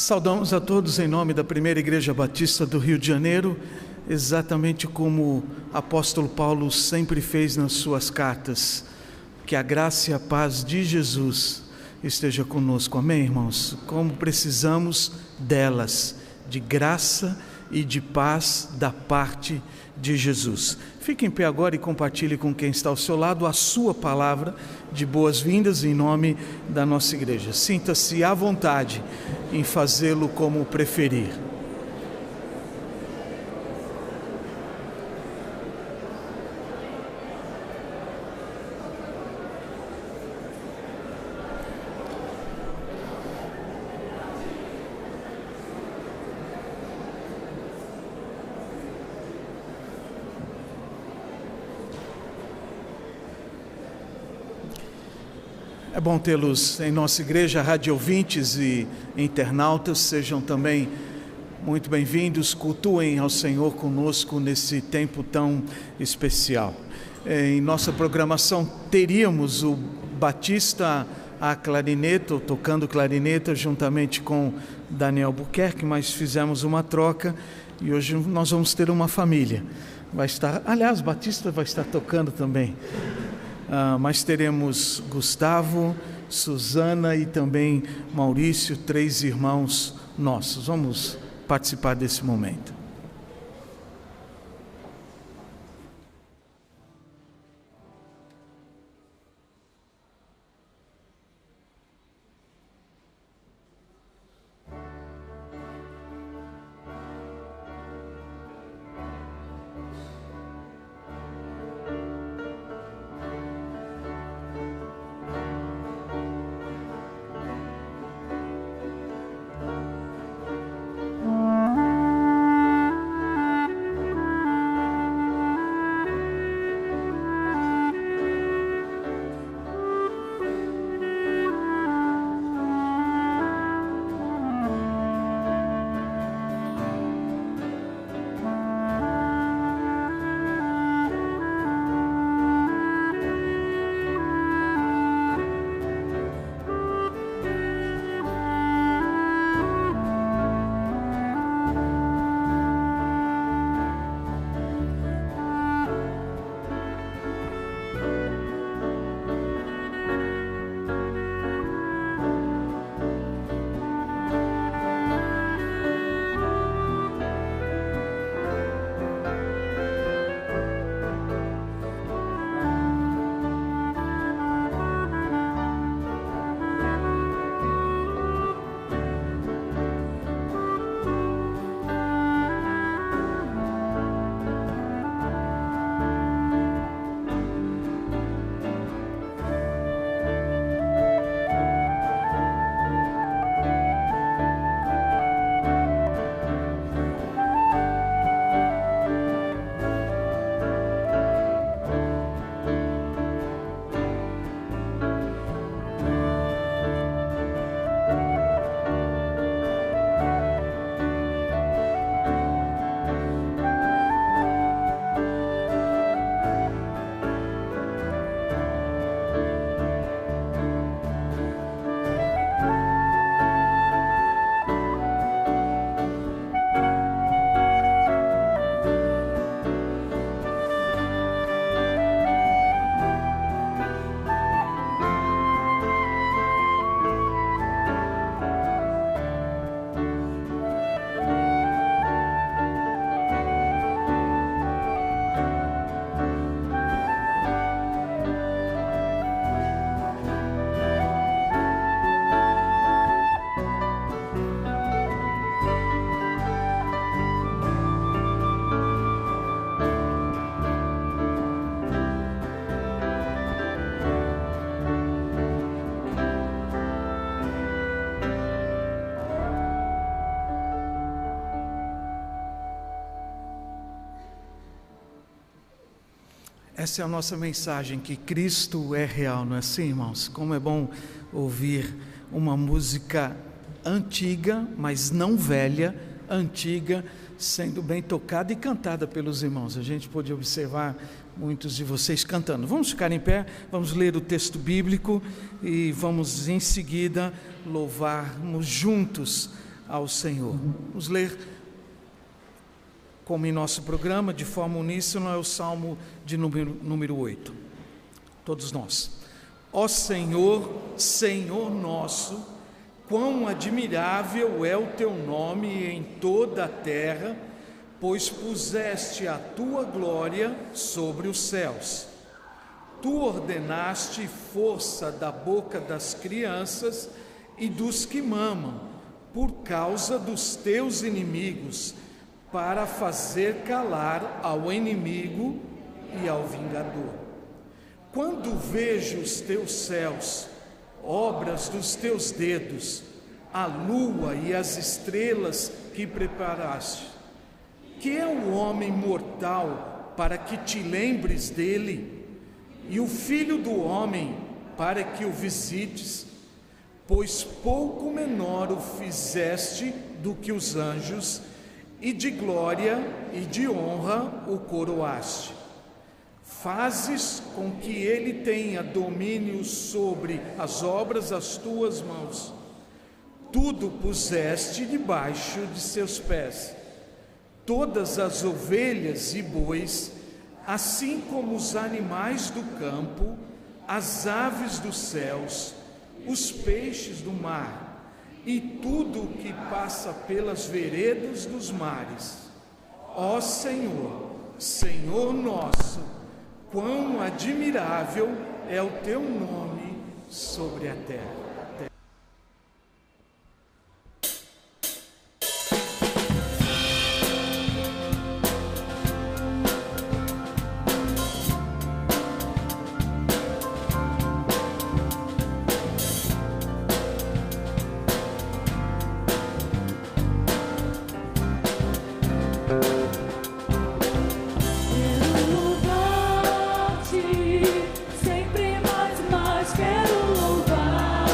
Saudamos a todos em nome da Primeira Igreja Batista do Rio de Janeiro, exatamente como o apóstolo Paulo sempre fez nas suas cartas. Que a graça e a paz de Jesus esteja conosco. Amém, irmãos? Como precisamos delas, de graça e de paz da parte de Jesus. Fique em pé agora e compartilhe com quem está ao seu lado a sua palavra de boas-vindas em nome da nossa igreja. Sinta-se à vontade em fazê-lo como preferir. É bom tê-los em nossa igreja, rádio ouvintes e internautas, sejam também muito bem-vindos, cultuem ao Senhor conosco nesse tempo tão especial. Em nossa programação teríamos o Batista a clarineta, tocando clarineta juntamente com Daniel Buquerque, mas fizemos uma troca e hoje nós vamos ter uma família. Vai estar, aliás, Batista vai estar tocando também. Mas teremos Gustavo, Suzana e também Maurício, 3 irmãos nossos. Vamos participar desse momento. Essa é a nossa mensagem, que Cristo é real, não é assim, irmãos? Como é bom ouvir uma música antiga, mas não velha, antiga, sendo bem tocada e cantada pelos irmãos. A gente pôde observar muitos de vocês cantando. Vamos ficar em pé, vamos ler o texto bíblico e vamos em seguida louvarmos juntos ao Senhor. Vamos ler, como em nosso programa, de forma uníssona, é o Salmo de número 8. Todos nós. Ó Senhor, Senhor nosso, quão admirável é o teu nome em toda a terra, pois puseste a tua glória sobre os céus. Tu ordenaste força da boca das crianças e dos que mamam, por causa dos teus inimigos, para fazer calar ao inimigo e ao vingador. Quando vejo os teus céus, obras dos teus dedos, a lua e as estrelas que preparaste, que é o homem mortal para que te lembres dele, e o filho do homem para que o visites? Pois pouco menor o fizeste do que os anjos, e de glória e de honra o coroaste. Fazes com que ele tenha domínio sobre as obras das tuas mãos. Tudo puseste debaixo de seus pés. Todas as ovelhas e bois, assim como os animais do campo, as aves dos céus, os peixes do mar e tudo o que passa pelas veredas dos mares. Ó Senhor, Senhor nosso, quão admirável é o teu nome sobre a terra. Sempre mais quero louvar.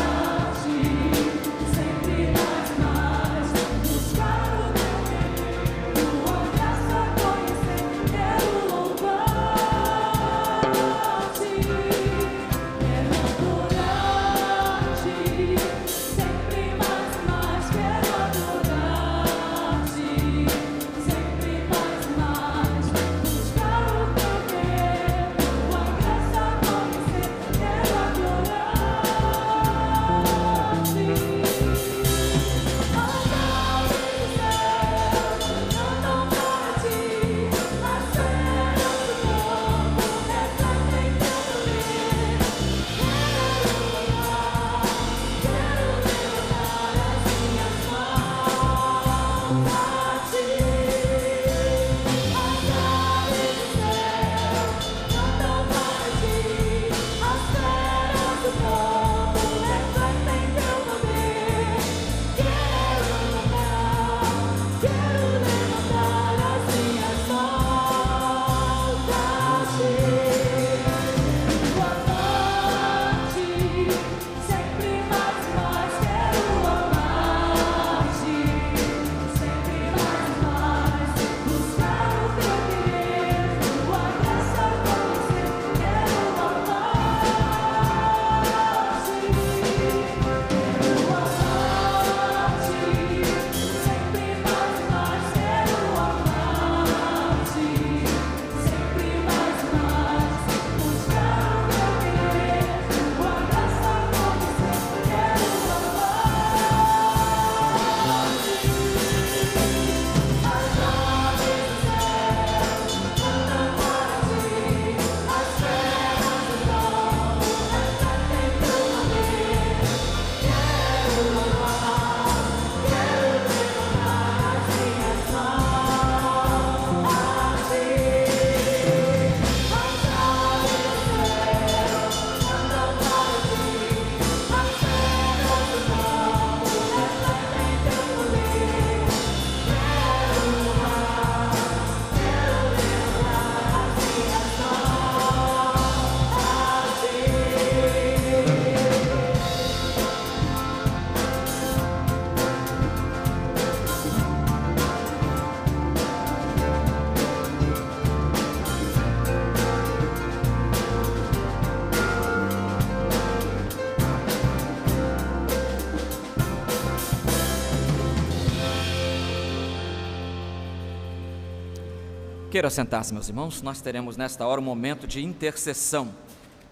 Queira sentar-se, meus irmãos. Nós teremos nesta hora um momento de intercessão.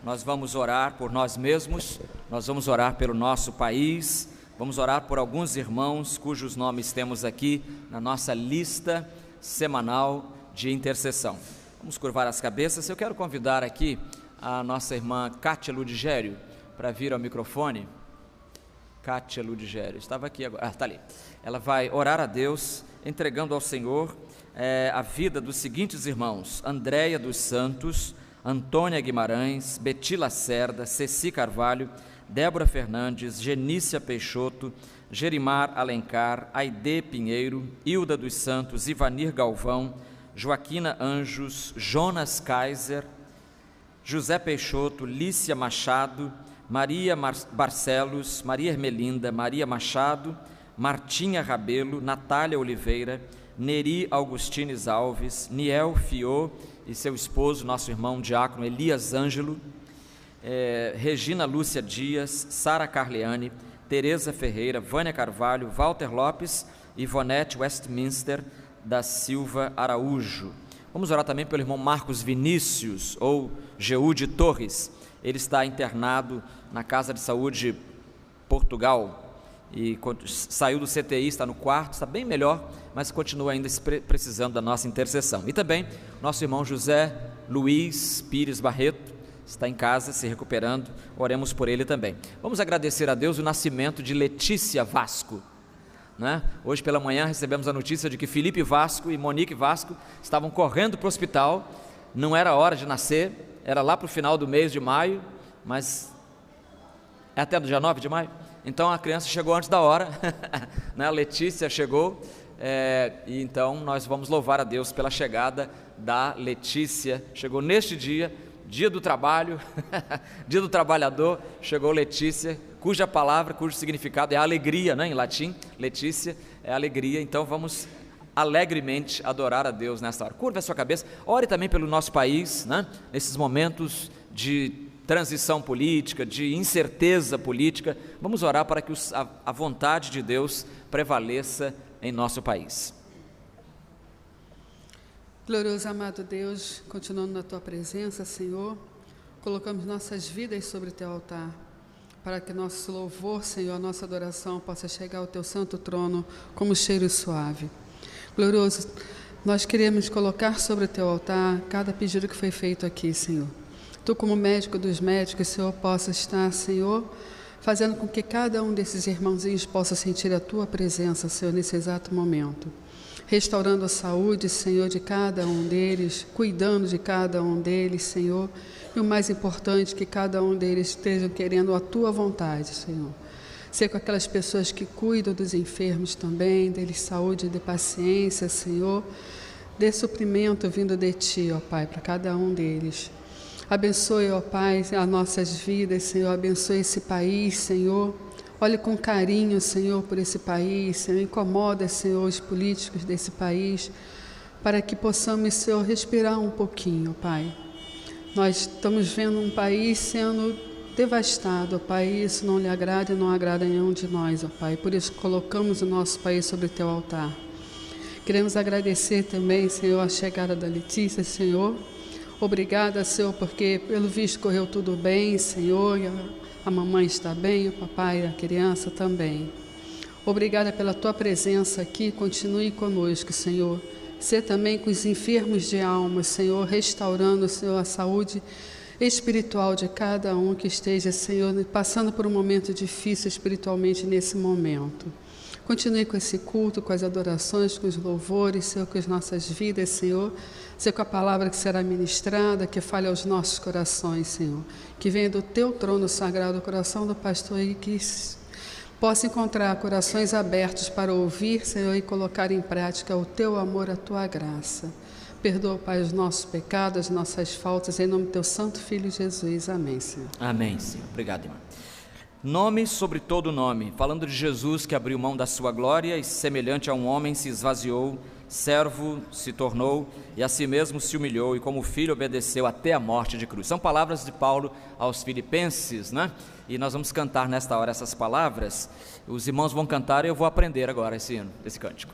Nós vamos orar por nós mesmos, nós vamos orar pelo nosso país, vamos orar por alguns irmãos cujos nomes temos aqui na nossa lista semanal de intercessão. Vamos curvar as cabeças. Eu quero convidar aqui a nossa irmã Kátia Ludigério para vir ao microfone. Kátia Ludigério, estava aqui agora, está ali. Ela vai orar a Deus, entregando ao Senhor a vida dos seguintes irmãos: Andréia dos Santos, Antônia Guimarães, Beti Lacerda, Ceci Carvalho, Débora Fernandes, Genícia Peixoto, Gerimar Alencar, Aide Pinheiro, Hilda dos Santos, Ivanir Galvão, Joaquina Anjos, Jonas Kaiser, José Peixoto, Lícia Machado, Maria Barcelos, Maria Ermelinda, Maria Machado, Martinha Rabelo, Natália Oliveira, Neri Augustines Alves, Niel Fiô e seu esposo, nosso irmão diácono Elias Ângelo, Regina Lúcia Dias, Sara Carleane, Tereza Ferreira, Vânia Carvalho, Walter Lopes, Ivonete Westminster da Silva Araújo. Vamos orar também pelo irmão Marcos Vinícius, ou Geude Torres. Ele está internado na Casa de Saúde Portugal e saiu do CTI, está no quarto, está bem melhor, mas continua ainda precisando da nossa intercessão. E também nosso irmão José Luiz Pires Barreto está em casa se recuperando, oremos por ele também. Vamos agradecer a Deus o nascimento de Letícia Vasco, né? Hoje pela manhã recebemos a notícia de que Felipe Vasco e Monique Vasco estavam correndo para o hospital, não era hora de nascer, era lá para o final do mês de maio, mas é até do dia 9 de maio, então a criança chegou antes da hora, né? A Letícia chegou, e então nós vamos louvar a Deus pela chegada da Letícia. Chegou neste dia, dia do trabalho, dia do trabalhador, chegou Letícia, cuja palavra, cujo significado é alegria, né? Em latim, Letícia é alegria. Então vamos alegremente adorar a Deus nesta hora. Curva a sua cabeça, ore também pelo nosso país, né? Nesses momentos de transição política, de incerteza política, vamos orar para que a vontade de Deus prevaleça em nosso país. Glorioso amado Deus, continuando na Tua presença, Senhor, colocamos nossas vidas sobre o Teu altar, para que nosso louvor, Senhor, nossa adoração possa chegar ao Teu santo trono como cheiro suave. Glorioso, nós queremos colocar sobre o Teu altar cada pedido que foi feito aqui, Senhor. Tu, como médico dos médicos, Senhor, possa estar, Senhor, fazendo com que cada um desses irmãozinhos possa sentir a Tua presença, Senhor, nesse exato momento. Restaurando a saúde, Senhor, de cada um deles, cuidando de cada um deles, Senhor. E o mais importante, que cada um deles esteja querendo a Tua vontade, Senhor. Ser com aquelas pessoas que cuidam dos enfermos também, deles saúde e de paciência, Senhor. Dê suprimento vindo de Ti, ó Pai, para cada um deles. Abençoe, ó Pai, as nossas vidas, Senhor. Abençoe esse país, Senhor. Olhe com carinho, Senhor, por esse país, Senhor. Incomoda, Senhor, os políticos desse país, para que possamos, Senhor, respirar um pouquinho, Pai. Nós estamos vendo um país sendo devastado, ó Pai, e isso não lhe agrada e não agrada a nenhum de nós, ó Pai. Por isso colocamos o nosso país sobre o Teu altar. Queremos agradecer também, Senhor, a chegada da Letícia, Senhor. Obrigada, Senhor, porque pelo visto correu tudo bem, Senhor, e a mamãe está bem, o papai e a criança também. Obrigada pela Tua presença aqui, continue conosco, Senhor. Ser também com os enfermos de alma, Senhor, restaurando, Senhor, a saúde espiritual de cada um que esteja, Senhor, passando por um momento difícil espiritualmente nesse momento. Continue com esse culto, com as adorações, com os louvores, Senhor, com as nossas vidas, Senhor. Ser com a palavra que será ministrada, que fale aos nossos corações, Senhor. Que venha do Teu trono sagrado, o coração do pastor, e que possa encontrar corações abertos para ouvir, Senhor, e colocar em prática o Teu amor, a Tua graça. Perdoa, Pai, os nossos pecados, as nossas faltas, em nome do Teu santo Filho Jesus. Amém, Senhor. Amém, Senhor. Obrigado, irmã. Nome sobre todo nome, falando de Jesus que abriu mão da sua glória e semelhante a um homem se esvaziou, servo se tornou e a si mesmo se humilhou e como filho obedeceu até a morte de cruz. São palavras de Paulo aos Filipenses, né? E nós vamos cantar nesta hora essas palavras. Os irmãos vão cantar e eu vou aprender agora esse hino, esse cântico.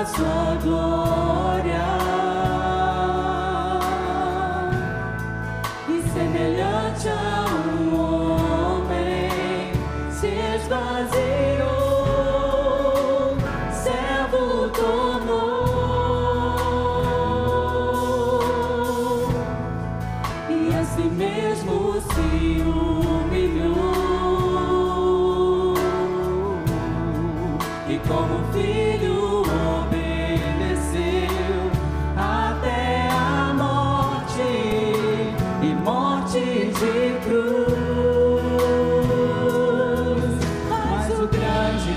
da sua glória, e semelhante a um homem se esvaziou, servo tornou, e a si mesmo se humilhou, e como filho obedeceu até a morte, e morte de cruz. Mas o grande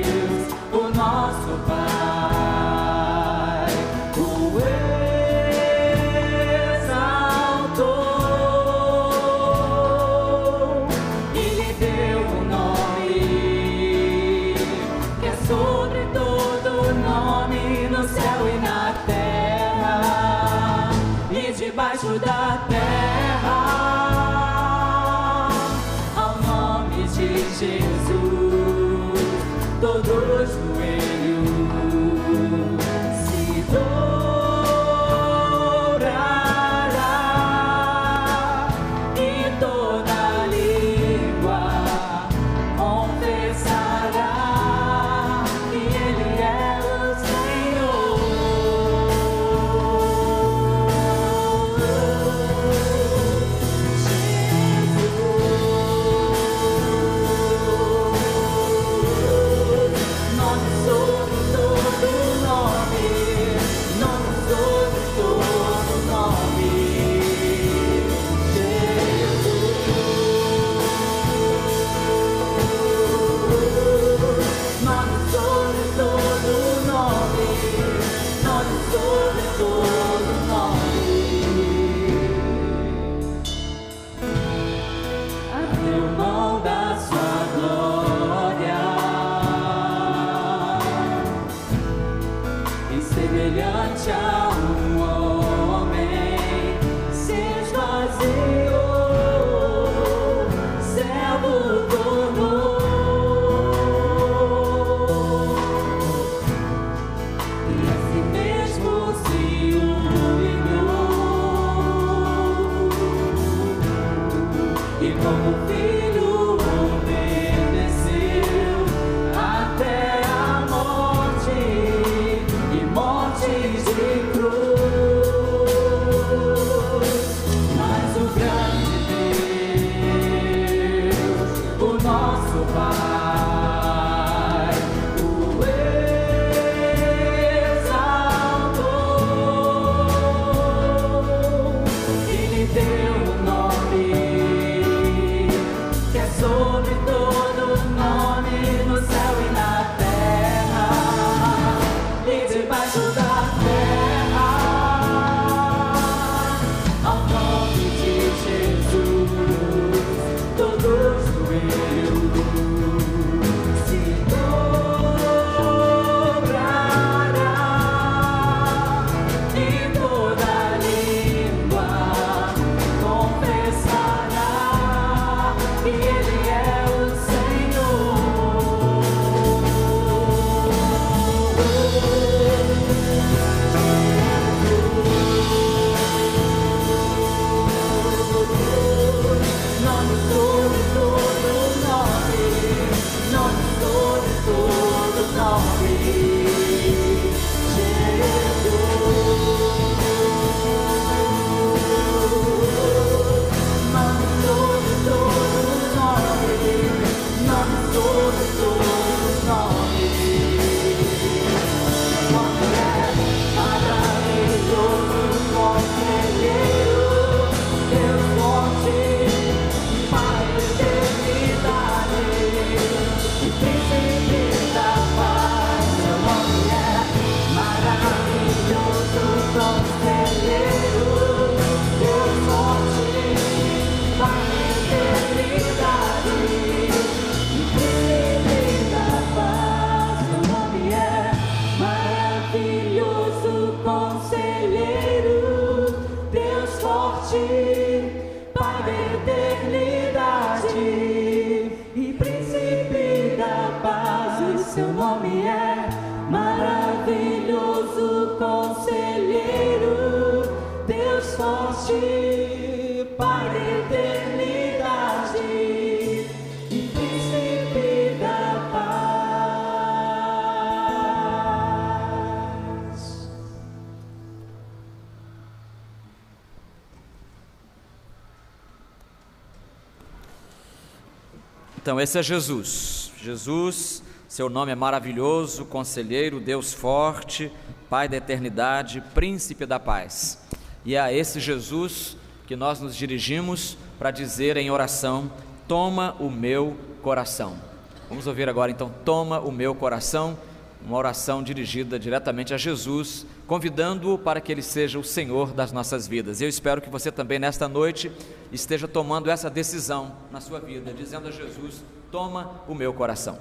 Deus, o nosso Pai, o exaltou e lhe deu um nome que é sobre todo nome, no céu e na terra e debaixo da terra. Ao nome de Jesus, todo joelho se dobrará e toda língua confessará que Ele é o Senhor. Nome sobre todo nome, nome sobre todo nome, Jesus. Nome sobre todo nome, nome sobre todo nome. Abriu mão da sua glória, e semelhante a um homem se esvaziou, servo tornou, e a si mesmo se humilhou, e como filho obedeceu até a morte, e morte de cruz. Mas o grande Deus, o nosso Pai, o exaltou e lhe deu um nome que é sobre todo nome, no céu e na terra e debaixo da terra. Ao nome de Jesus, todo joelho se dobrará e toda língua confessará que Ele é o nome sobre todo nome, nome sobre todo nome, Jesus. Nome sobre todo nome, nome sobre todo nome. Nome é maravilhoso, conselheiro, Deus forte, Pai da eternidade, e príncipe da paz. Seu nome é maravilhoso, conselheiro, Deus forte, Pai da eternidade, e príncipe da paz. Seu nome é maravilhoso, conselheiro, Deus forte, Pai da eternidade e príncipe da paz. O seu nome é Então, esse é Jesus. Jesus, seu nome é maravilhoso, Conselheiro, Deus forte, Pai da eternidade, Príncipe da paz. E é a esse Jesus que nós nos dirigimos para dizer em oração: toma o meu coração. Vamos ouvir agora então, toma o meu coração, uma oração dirigida diretamente a Jesus, convidando-o para que Ele seja o Senhor das nossas vidas. E eu espero que você também nesta noite esteja tomando essa decisão na sua vida, dizendo a Jesus: toma o meu coração.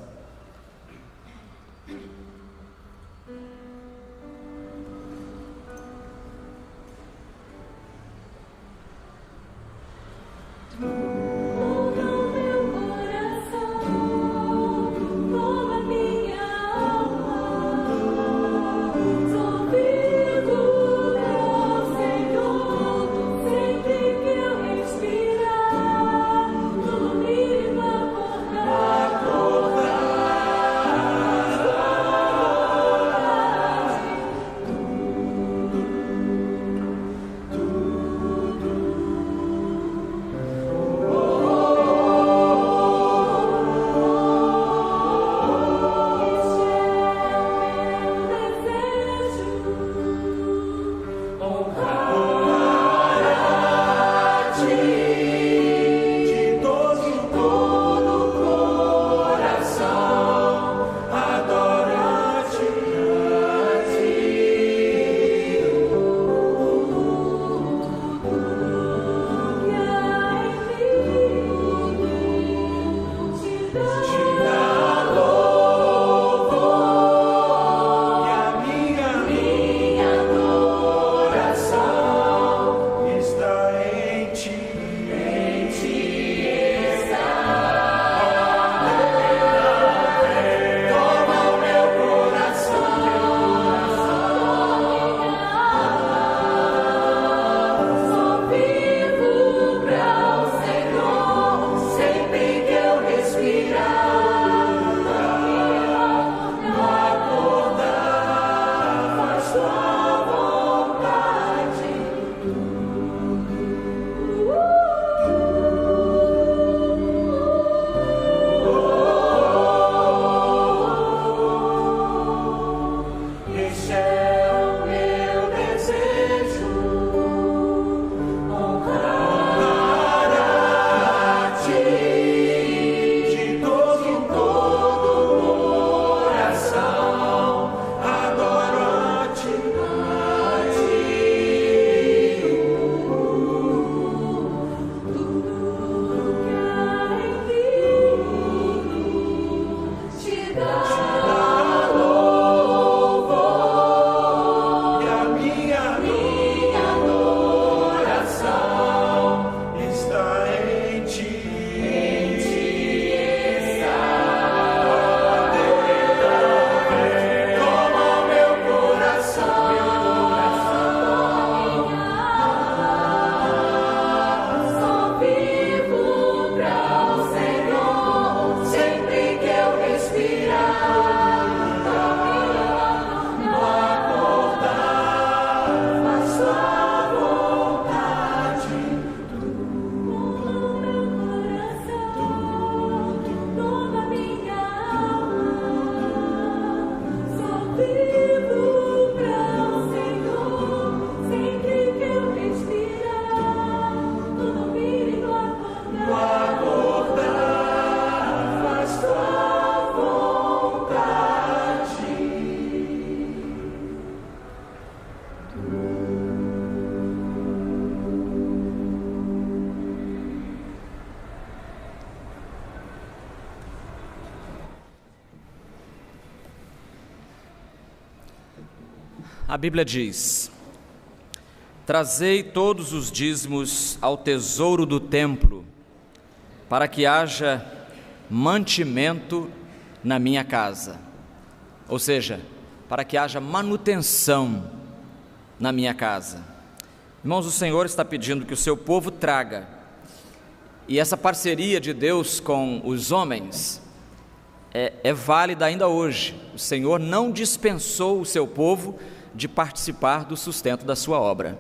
A Bíblia diz: trazei todos os dízimos ao tesouro do templo, para que haja mantimento na minha casa. Ou seja, para que haja manutenção na minha casa. Irmãos, o Senhor está pedindo que o seu povo traga, e essa parceria de Deus com os homens é válida ainda hoje. O Senhor não dispensou o seu povo de participar do sustento da sua obra.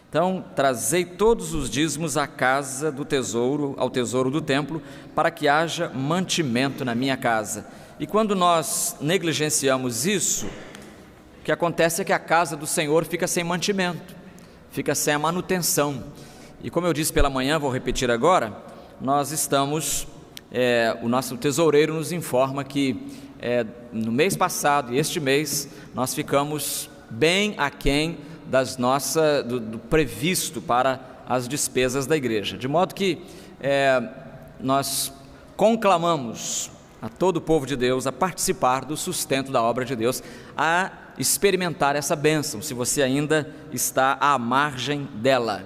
Então, trazei todos os dízimos à casa do tesouro, ao tesouro do templo, para que haja mantimento na minha casa. E quando nós negligenciamos isso, o que acontece é que a casa do Senhor fica sem mantimento, fica sem a manutenção. E como eu disse pela manhã, vou repetir agora, nós estamos, o nosso tesoureiro nos informa que no mês passado e este mês nós ficamos bem aquém do previsto para as despesas da igreja, de modo que nós conclamamos a todo o povo de Deus a participar do sustento da obra de Deus, a experimentar essa bênção, se você ainda está à margem dela.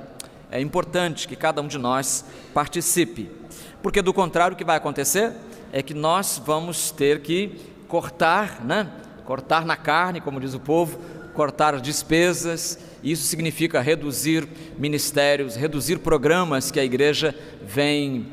É importante que cada um de nós participe, porque do contrário o que vai acontecer é que nós vamos ter que cortar na carne, como diz o povo, cortar despesas. Isso significa reduzir ministérios, reduzir programas que a igreja vem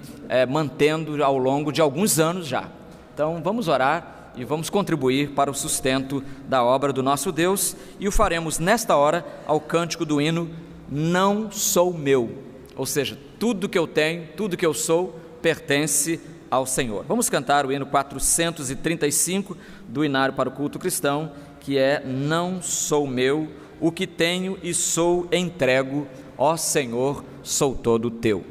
mantendo ao longo de alguns anos já. Então vamos orar e vamos contribuir para o sustento da obra do nosso Deus, e o faremos nesta hora ao cântico do hino Não Sou Meu, ou seja, tudo que eu tenho, tudo que eu sou pertence ao Senhor. Vamos cantar o hino 435 do Inário para o Culto Cristão, que é Não Sou Meu, o que tenho e sou entrego, ó Senhor, sou todo teu.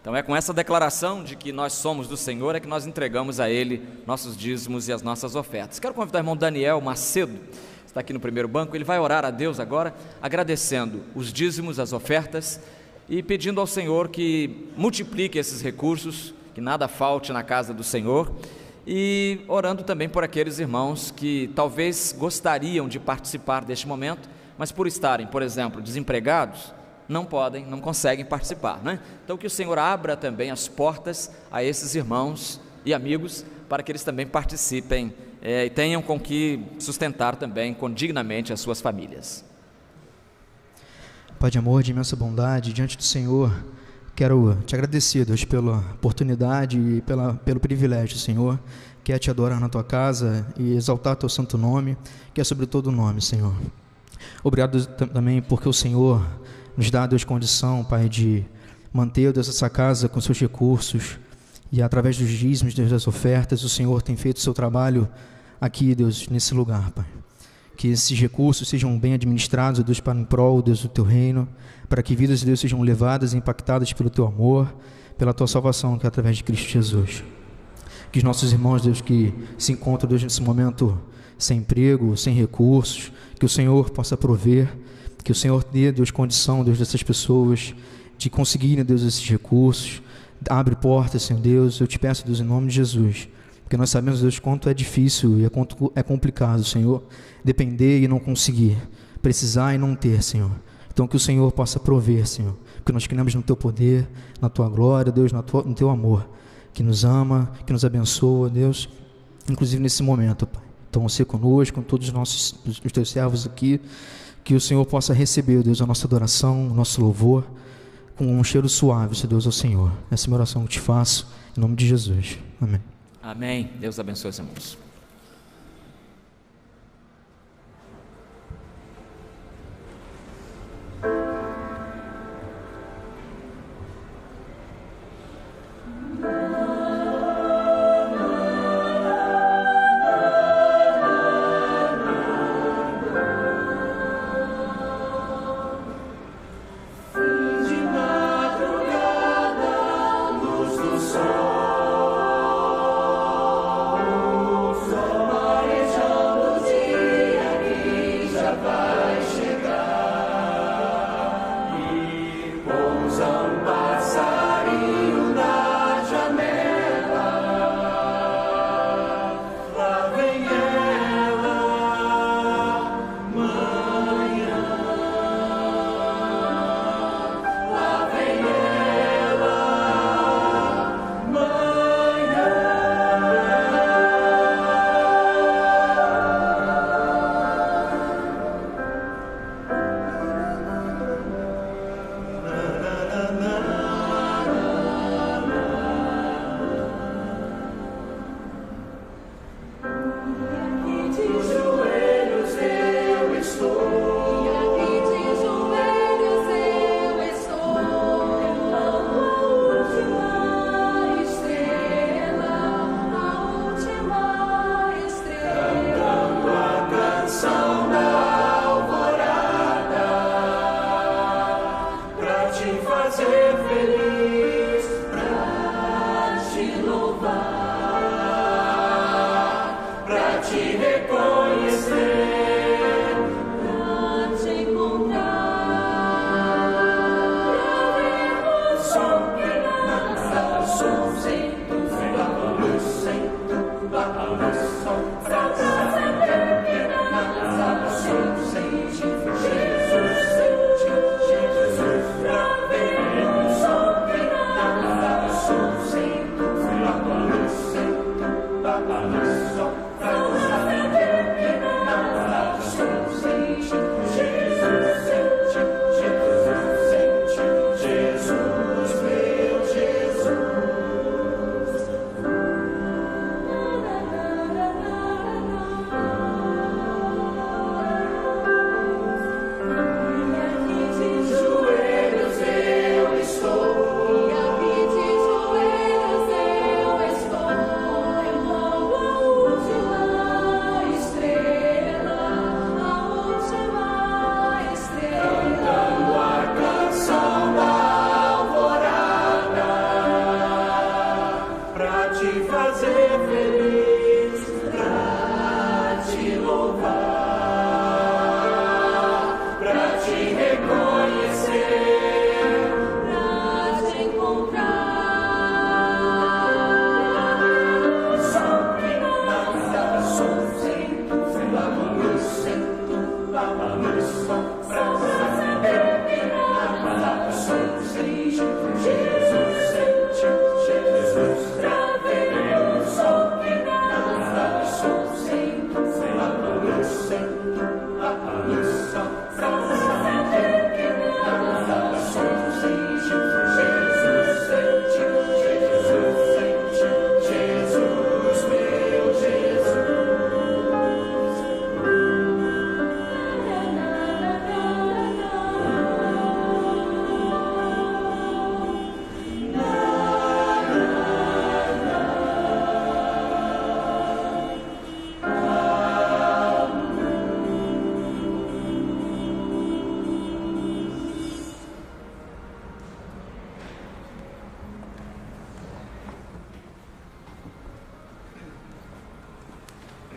Então é com essa declaração de que nós somos do Senhor é que nós entregamos a Ele nossos dízimos e as nossas ofertas. Quero convidar o irmão Daniel Macedo, está aqui no primeiro banco, ele vai orar a Deus agora, agradecendo os dízimos, as ofertas e pedindo ao Senhor que multiplique esses recursos, que nada falte na casa do Senhor, e orando também por aqueles irmãos que talvez gostariam de participar deste momento, mas por estarem, por exemplo, desempregados, não podem, não conseguem participar, né? Então que o Senhor abra também as portas a esses irmãos e amigos, para que eles também participem e tenham com que sustentar também dignamente as suas famílias. Pai de amor, de imensa bondade, diante do Senhor, quero te agradecer, Deus, pela oportunidade e pelo privilégio, Senhor, que é te adorar na tua casa e exaltar teu santo nome, que é sobre todo o nome, Senhor. Obrigado também porque o Senhor nos dá, Deus, condição, Pai, de manter, Deus, essa casa com seus recursos, e através dos dízimos, Deus, das ofertas, o Senhor tem feito o seu trabalho aqui, Deus, nesse lugar, Pai. Que esses recursos sejam bem administrados, Deus, para em prol, Deus, do teu reino, para que vidas, Deus, sejam levadas e impactadas pelo teu amor, pela tua salvação, que é através de Cristo Jesus. Que os nossos irmãos, Deus, que se encontram, Deus, nesse momento sem emprego, sem recursos, que o Senhor possa prover, que o Senhor dê, Deus, condição, Deus, dessas pessoas de conseguirem, Deus, esses recursos. Abre portas, Senhor Deus, eu te peço, Deus, em nome de Jesus, porque nós sabemos, Deus, quanto é difícil e quanto é complicado, Senhor, depender e não conseguir, precisar e não ter, Senhor. Então que o Senhor possa prover, Senhor, porque nós cremos no teu poder, na tua glória, Deus, no teu amor, que nos ama, que nos abençoa, Deus, inclusive nesse momento, Pai. Então você conosco, com todos os teus servos aqui, que o Senhor possa receber, Deus, a nossa adoração, o nosso louvor, com um cheiro suave, Senhor Deus, ao Senhor. Essa é a minha oração que te faço, em nome de Jesus. Amém. Amém. Deus abençoe os irmãos. Luz do sol.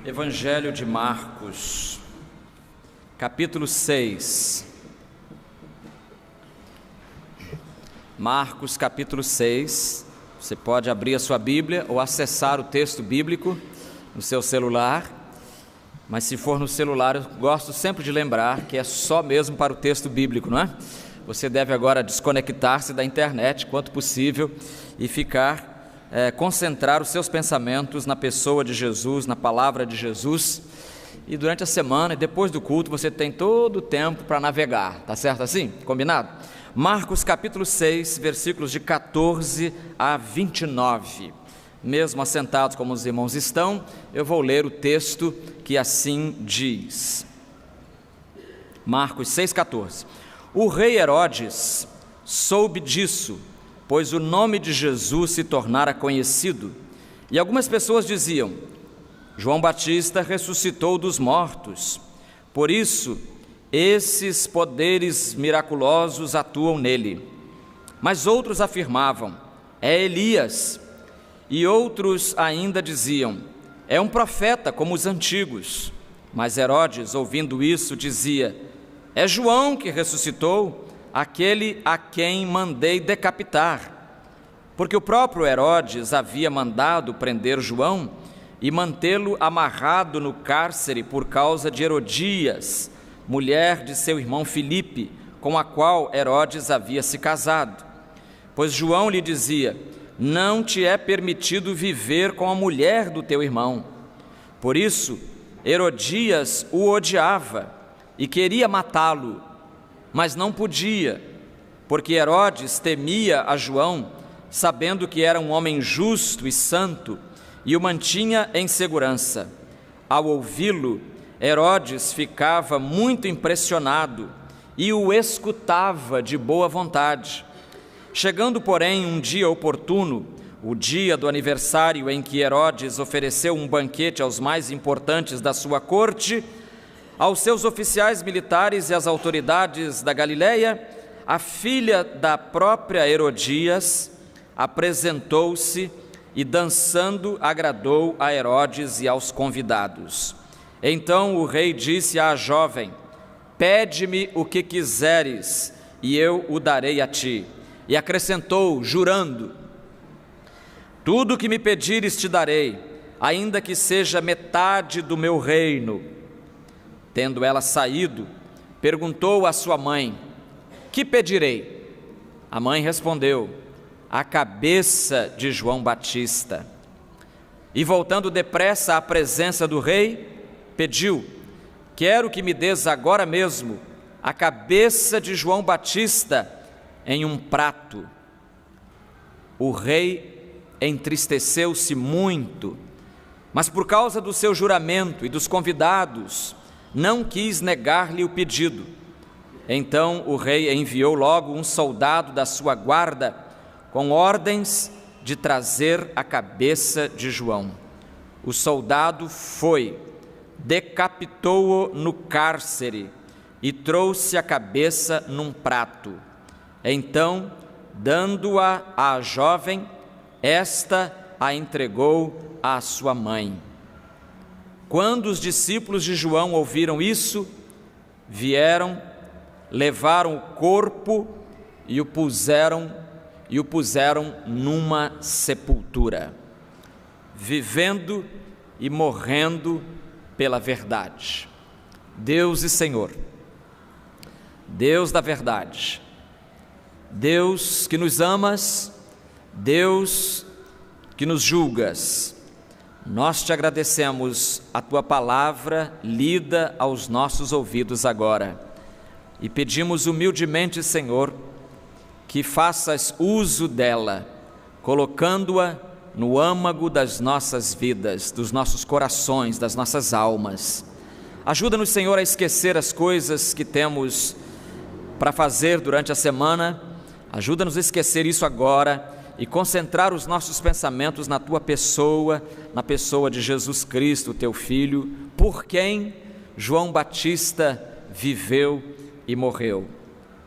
Evangelho de Marcos, capítulo 6. Marcos, capítulo 6. Você pode abrir a sua Bíblia ou acessar o texto bíblico no seu celular. Mas se for no celular, eu gosto sempre de lembrar que é só mesmo para o texto bíblico, não é? Você deve agora desconectar-se da internet, quanto possível, e concentrar os seus pensamentos na pessoa de Jesus, na palavra de Jesus. E durante a semana e depois do culto você tem todo o tempo para navegar, tá certo assim? Combinado? Marcos capítulo 6, versículos de 14 a 29. Mesmo assentados como os irmãos estão, eu vou ler o texto que assim diz. Marcos 6,14. O rei Herodes soube disso, pois o nome de Jesus se tornara conhecido, e algumas pessoas diziam: João Batista ressuscitou dos mortos, por isso esses poderes miraculosos atuam nele. Mas outros afirmavam: é Elias. E outros ainda diziam: é um profeta como os antigos. Mas Herodes, ouvindo isso, dizia: é João que ressuscitou, aquele a quem mandei decapitar. Porque o próprio Herodes havia mandado prender João e mantê-lo amarrado no cárcere por causa de Herodias, mulher de seu irmão Filipe, com a qual Herodes havia se casado. Pois João lhe dizia: não te é permitido viver com a mulher do teu irmão. Por isso, Herodias o odiava e queria matá-lo, mas não podia, porque Herodes temia a João, sabendo que era um homem justo e santo, e o mantinha em segurança. Ao ouvi-lo, Herodes ficava muito impressionado e o escutava de boa vontade. Chegando, porém, um dia oportuno, o dia do aniversário em que Herodes ofereceu um banquete aos mais importantes da sua corte, aos seus oficiais militares e às autoridades da Galileia, a filha da própria Herodias apresentou-se e, dançando, agradou a Herodes e aos convidados. Então o rei disse à jovem: pede-me o que quiseres, e eu o darei a ti. E acrescentou, jurando: tudo o que me pedires te darei, ainda que seja metade do meu reino. Tendo ela saído, perguntou à sua mãe: que pedirei? A mãe respondeu: a cabeça de João Batista. E voltando depressa à presença do rei, pediu: quero que me des agora mesmo a cabeça de João Batista em um prato. O rei entristeceu-se muito, mas por causa do seu juramento e dos convidados, não quis negar-lhe o pedido. Então o rei enviou logo um soldado da sua guarda com ordens de trazer a cabeça de João. O soldado foi, decapitou-o no cárcere e trouxe a cabeça num prato. Então, dando-a à jovem, esta a entregou à sua mãe. Quando os discípulos de João ouviram isso, vieram, levaram o corpo e o puseram numa sepultura, vivendo e morrendo pela verdade. Deus e Senhor, Deus da verdade, Deus que nos amas, Deus que nos julgas, nós te agradecemos a tua palavra lida aos nossos ouvidos agora e pedimos humildemente, Senhor, que faças uso dela, colocando-a no âmago das nossas vidas, dos nossos corações, das nossas almas. Ajuda-nos, Senhor, a esquecer as coisas que temos para fazer durante a semana. Ajuda-nos a esquecer isso agora e concentrar os nossos pensamentos na tua pessoa, na pessoa de Jesus Cristo, teu Filho, por quem João Batista viveu e morreu.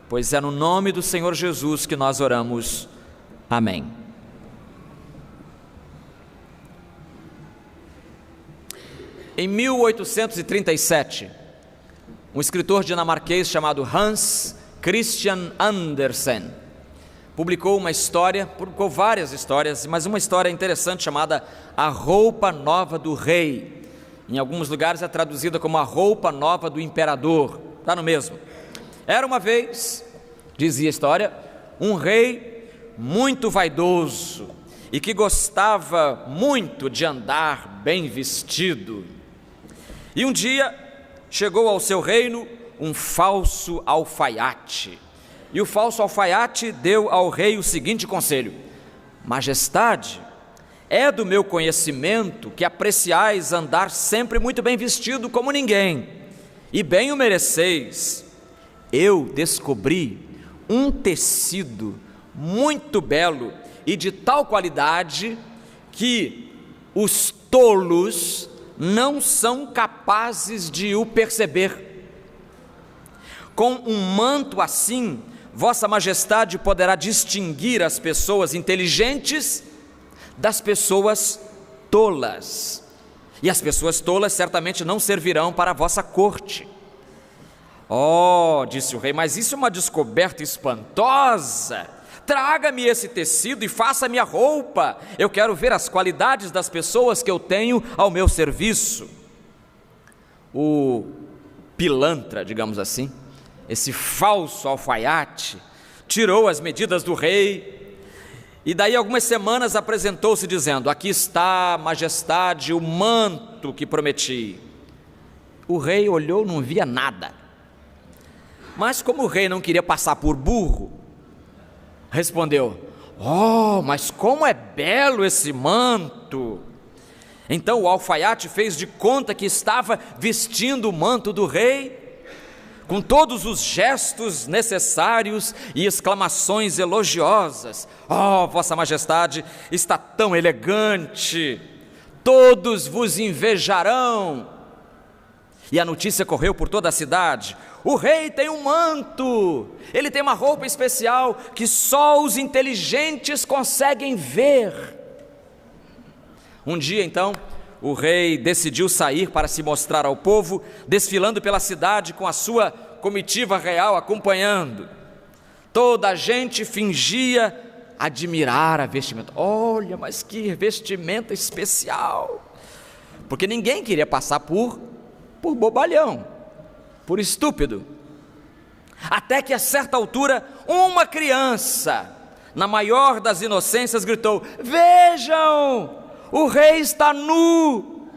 Pois é no nome do Senhor Jesus que nós oramos. Amém. Em 1837, um escritor dinamarquês chamado Hans Christian Andersen publicou várias histórias, mas uma história interessante chamada A Roupa Nova do Rei. Em alguns lugares é traduzida como A Roupa Nova do Imperador, está no mesmo. Era uma vez, dizia a história, um rei muito vaidoso e que gostava muito de andar bem vestido. E um dia chegou ao seu reino um falso alfaiate. E o falso alfaiate deu ao rei o seguinte conselho: Majestade, é do meu conhecimento que apreciais andar sempre muito bem vestido como ninguém, e bem o mereceis. Eu descobri um tecido muito belo e de tal qualidade que os tolos não são capazes de o perceber. Com um manto assim, Vossa Majestade poderá distinguir as pessoas inteligentes das pessoas tolas, e as pessoas tolas certamente não servirão para a vossa corte. Oh, disse o rei, mas isso é uma descoberta espantosa. Traga-me esse tecido e faça-me a roupa. Eu quero ver as qualidades das pessoas que eu tenho ao meu serviço. O pilantra, digamos assim, esse falso alfaiate, tirou as medidas do rei e daí algumas semanas apresentou-se dizendo: aqui está, majestade, o manto que prometi. O rei olhou, não via nada, mas como o rei não queria passar por burro, respondeu: oh, mas como é belo esse manto! Então o alfaiate fez de conta que estava vestindo o manto do rei, com todos os gestos necessários e exclamações elogiosas. Oh, Vossa Majestade, está tão elegante, todos vos invejarão. E a notícia correu por toda a cidade: o rei tem um manto, ele tem uma roupa especial que só os inteligentes conseguem ver. Um dia então, o rei decidiu sair para se mostrar ao povo, desfilando pela cidade com a sua comitiva real acompanhando. Toda a gente fingia admirar a vestimenta. Olha, mas que vestimenta especial! Porque ninguém queria passar por bobalhão, por estúpido. Até que a certa altura, uma criança, na maior das inocências, gritou: vejam! O rei está nu!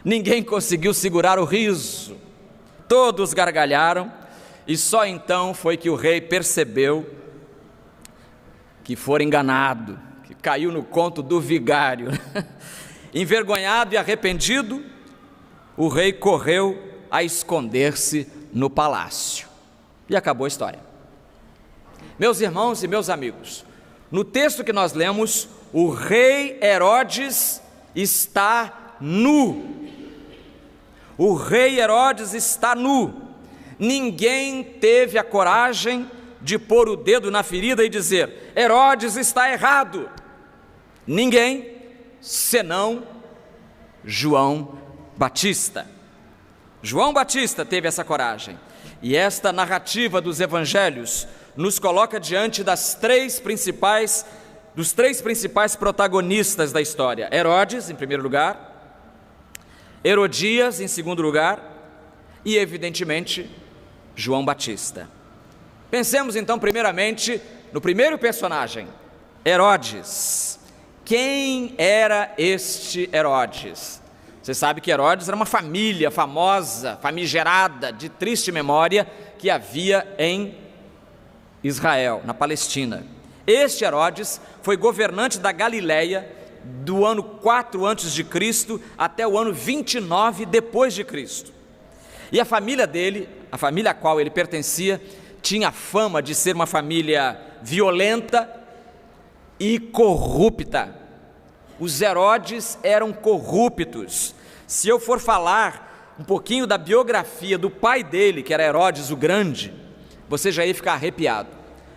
Ninguém conseguiu segurar o riso, todos gargalharam, e só então foi que o rei percebeu que fora enganado, que caiu no conto do vigário. Envergonhado e arrependido, o rei correu a esconder-se no palácio. E acabou a história. Meus irmãos e meus amigos, no texto que nós lemos, o rei Herodes está nu. O rei Herodes está nu. Ninguém teve a coragem de pôr o dedo na ferida e dizer: Herodes está errado. Ninguém, senão João Batista. João Batista teve essa coragem. E esta narrativa dos evangelhos nos coloca diante dos três principais protagonistas da história: Herodes, em primeiro lugar, Herodias, em segundo lugar, e, evidentemente, João Batista. Pensemos, então, primeiramente, no primeiro personagem, Herodes. Quem era este Herodes? Você sabe que Herodes era uma família famosa, famigerada, de triste memória, que havia em Israel, na Palestina. Este Herodes foi governante da Galileia do ano 4 a.C. até o ano 29 depois de Cristo. E a família dele, a família a qual ele pertencia, tinha fama de ser uma família violenta e corrupta. Os Herodes eram corruptos. Se eu for falar um pouquinho da biografia do pai dele, que era Herodes o Grande, você já ia ficar arrepiado.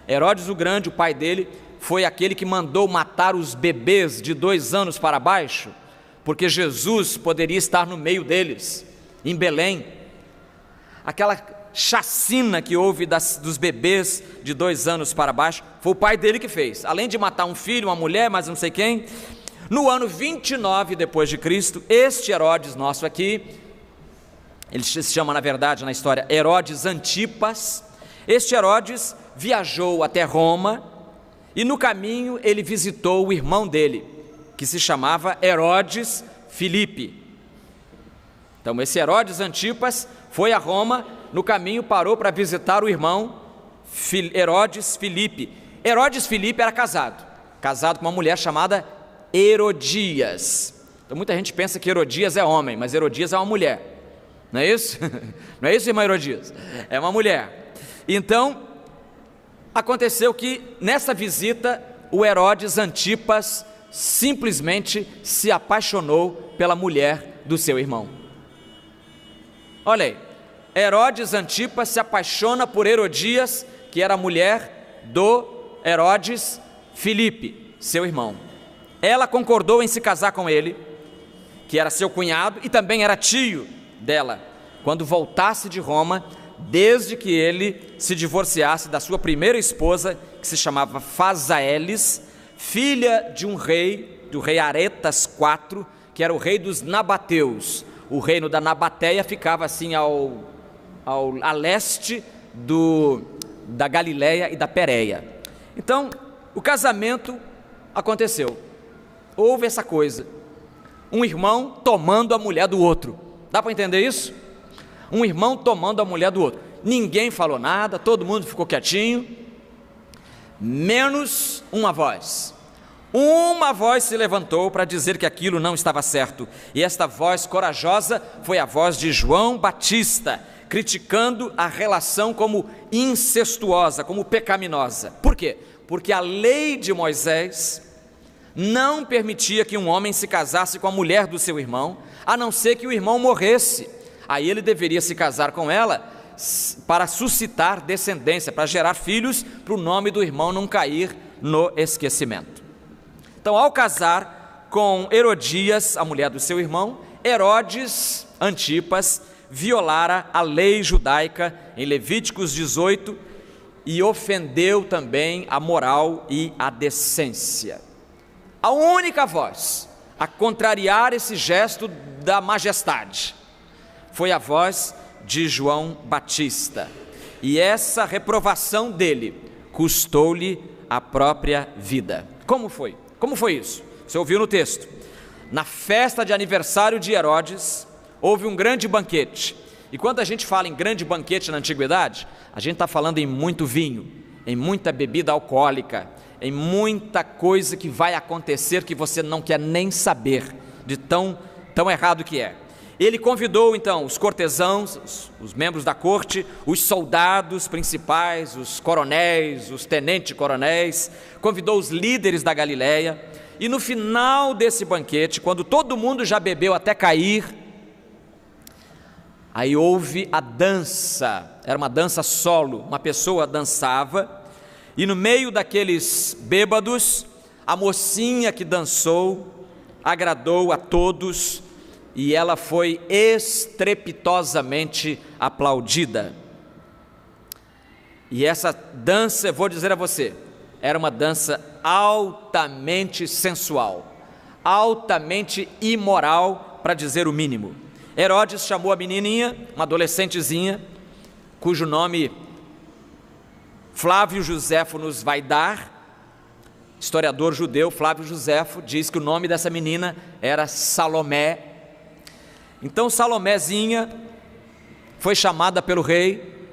Herodes o Grande, o pai dele, foi aquele que mandou matar os bebês de 2 anos para baixo, porque Jesus poderia estar no meio deles, em Belém. Aquela chacina que houve dos bebês de 2 anos para baixo, foi o pai dele que fez, além de matar um filho, uma mulher, mas não sei quem. No ano 29 depois de Cristo, este Herodes nosso aqui, ele se chama na verdade na história Herodes Antipas, este Herodes viajou até Roma e no caminho ele visitou o irmão dele, que se chamava Herodes Filipe. Então esse Herodes Antipas foi a Roma, no caminho parou para visitar o irmão Herodes Filipe. Herodes Filipe era casado com uma mulher chamada Herodias. Então muita gente pensa que Herodias é homem, mas Herodias é uma mulher. Não é isso? Não é isso, irmã Herodias? É uma mulher. Então, aconteceu que nessa visita, o Herodes Antipas simplesmente se apaixonou pela mulher do seu irmão. Olha aí, Herodes Antipas se apaixona por Herodias, que era a mulher do Herodes Filipe, seu irmão. Ela concordou em se casar com ele, que era seu cunhado e também era tio dela, quando voltasse de Roma, desde que ele se divorciasse da sua primeira esposa, que se chamava Fazaelis, filha de um rei, do rei Aretas IV, que era o rei dos nabateus. O reino da Nabateia ficava assim a leste da Galileia e da Pérea. Então, o casamento aconteceu. Houve essa coisa, um irmão tomando a mulher do outro. Dá para entender isso? Um irmão tomando a mulher do outro. Ninguém falou nada, todo mundo ficou quietinho, menos uma voz. Uma voz se levantou para dizer que aquilo não estava certo. E esta voz corajosa foi a voz de João Batista, criticando a relação como incestuosa, como pecaminosa. Por quê? Porque a lei de Moisés não permitia que um homem se casasse com a mulher do seu irmão, a não ser que o irmão morresse. Aí ele deveria se casar com ela para suscitar descendência, para gerar filhos, para o nome do irmão não cair no esquecimento. Então, ao casar com Herodias, a mulher do seu irmão, Herodes Antipas violara a lei judaica em Levíticos 18 e ofendeu também a moral e a decência. A única voz a contrariar esse gesto da majestade foi a voz de João Batista, e essa reprovação dele custou-lhe a própria vida. Como foi? Como foi isso? Você ouviu no texto. Na festa de aniversário de Herodes, houve um grande banquete. E quando a gente fala em grande banquete na antiguidade, a gente está falando em muito vinho, em muita bebida alcoólica, em muita coisa que vai acontecer que você não quer nem saber de tão errado que é. Ele convidou então os cortesãos, os membros da corte, os soldados principais, os coronéis, os tenente-coronéis, convidou os líderes da Galileia, e no final desse banquete, quando todo mundo já bebeu até cair, aí houve a dança, era uma dança solo, uma pessoa dançava, e no meio daqueles bêbados, a mocinha que dançou agradou a todos, e ela foi estrepitosamente aplaudida. E essa dança, eu vou dizer a você, era uma dança altamente sensual, altamente imoral, para dizer o mínimo. Herodes chamou a menininha, uma adolescentezinha, cujo nome Flávio Joséfo nos vai dar. Historiador judeu Flávio Joséfo diz que o nome dessa menina era Salomé. Então Salomézinha foi chamada pelo rei,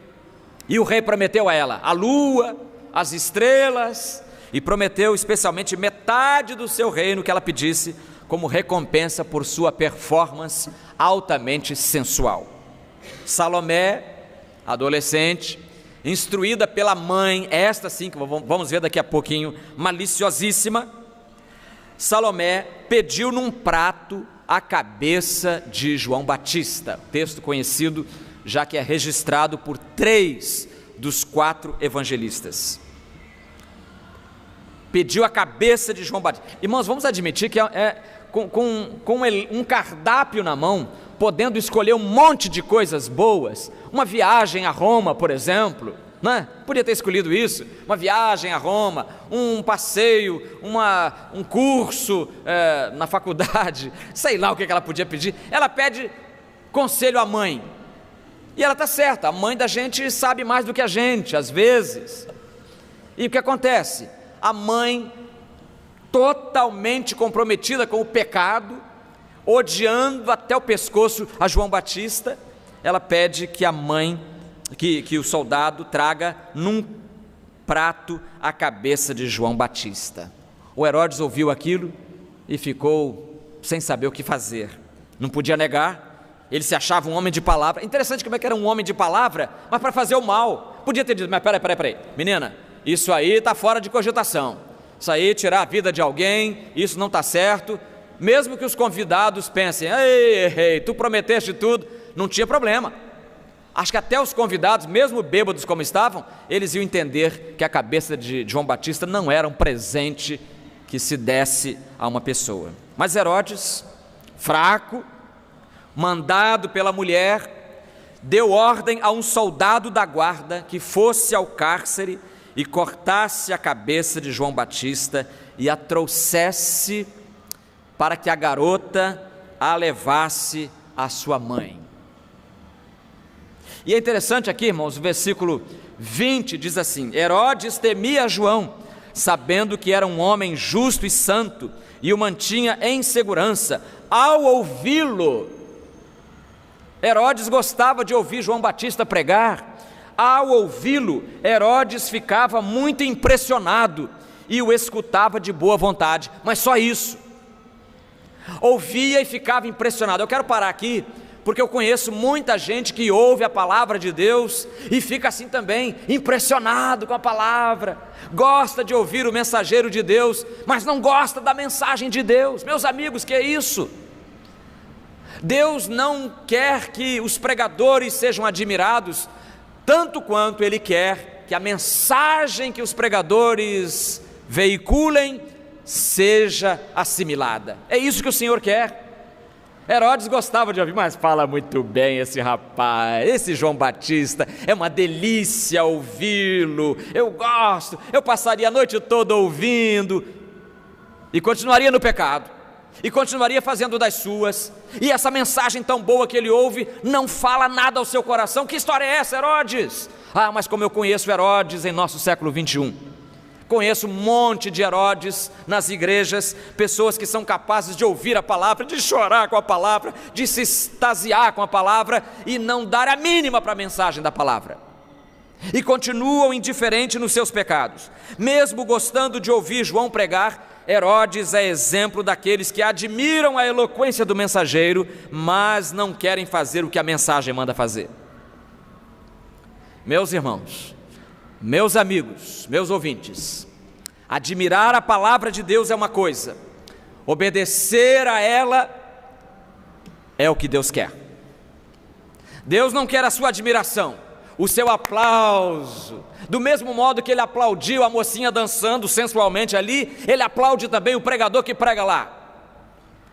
e o rei prometeu a ela a lua, as estrelas, e prometeu especialmente metade do seu reino que ela pedisse, como recompensa por sua performance altamente sensual. Salomé, adolescente, instruída pela mãe, esta sim, que vamos ver daqui a pouquinho, maliciosíssima, Salomé pediu num prato a cabeça de João Batista, texto conhecido, já que é registrado por 3 dos 4 evangelistas. pediu a cabeça de João Batista. Irmãos, vamos admitir que com um cardápio na mão, podendo escolher um monte de coisas boas, uma viagem a Roma, por exemplo, né? Podia ter escolhido isso, uma viagem a Roma, um passeio, um curso na faculdade, sei lá o que ela podia pedir. Ela pede conselho à mãe, e ela está certa, a mãe da gente sabe mais do que a gente, às vezes. E o que acontece? A mãe, totalmente comprometida com o pecado, odiando até o pescoço a João Batista, ela pede que a mãe, que o soldado traga num prato a cabeça de João Batista. O Herodes ouviu aquilo e ficou sem saber o que fazer, não podia negar, ele se achava um homem de palavra. Interessante como é que era um homem de palavra, mas para fazer o mal. Podia ter dito, mas peraí, menina, isso aí está fora de cogitação, isso aí tirar a vida de alguém, isso não está certo. Mesmo que os convidados pensem, ei, tu prometeste tudo, não tinha problema. Acho que até os convidados, mesmo bêbados como estavam, eles iam entender que a cabeça de João Batista não era um presente que se desse a uma pessoa. Mas Herodes, fraco, mandado pela mulher, deu ordem a um soldado da guarda que fosse ao cárcere e cortasse a cabeça de João Batista e a trouxesse para que a garota a levasse à sua mãe. E é interessante aqui, irmãos, o versículo 20 diz assim: Herodes temia João, sabendo que era um homem justo e santo, e o mantinha em segurança. Ao ouvi-lo, Herodes gostava de ouvir João Batista pregar. Ao ouvi-lo, Herodes ficava muito impressionado e o escutava de boa vontade, mas só isso. Ouvia e ficava impressionado. Eu quero parar aqui, porque eu conheço muita gente que ouve a palavra de Deus e fica assim também, impressionado com a palavra, gosta de ouvir o mensageiro de Deus, mas não gosta da mensagem de Deus. Meus amigos, que é isso? Deus não quer que os pregadores sejam admirados, tanto quanto Ele quer que a mensagem que os pregadores veiculem seja assimilada. É isso que o Senhor quer. Herodes gostava de ouvir, mas fala muito bem esse rapaz, esse João Batista, é uma delícia ouvi-lo, eu gosto, eu passaria a noite toda ouvindo, e continuaria no pecado, e continuaria fazendo das suas, e essa mensagem tão boa que ele ouve, não fala nada ao seu coração. Que história é essa, Herodes? Ah, mas como eu conheço Herodes em nosso século 21, conheço um monte de Herodes nas igrejas, pessoas que são capazes de ouvir a palavra, de chorar com a palavra, de se extasiar com a palavra e não dar a mínima para a mensagem da palavra, e continuam indiferentes nos seus pecados. Mesmo gostando de ouvir João pregar, Herodes é exemplo daqueles que admiram a eloquência do mensageiro, mas não querem fazer o que a mensagem manda fazer. Meus irmãos, meus amigos, meus ouvintes, admirar a palavra de Deus é uma coisa, obedecer a ela é o que Deus quer. Deus não quer a sua admiração, o seu aplauso. Do mesmo modo que Ele aplaudiu a mocinha dançando sensualmente ali, Ele aplaude também o pregador que prega lá.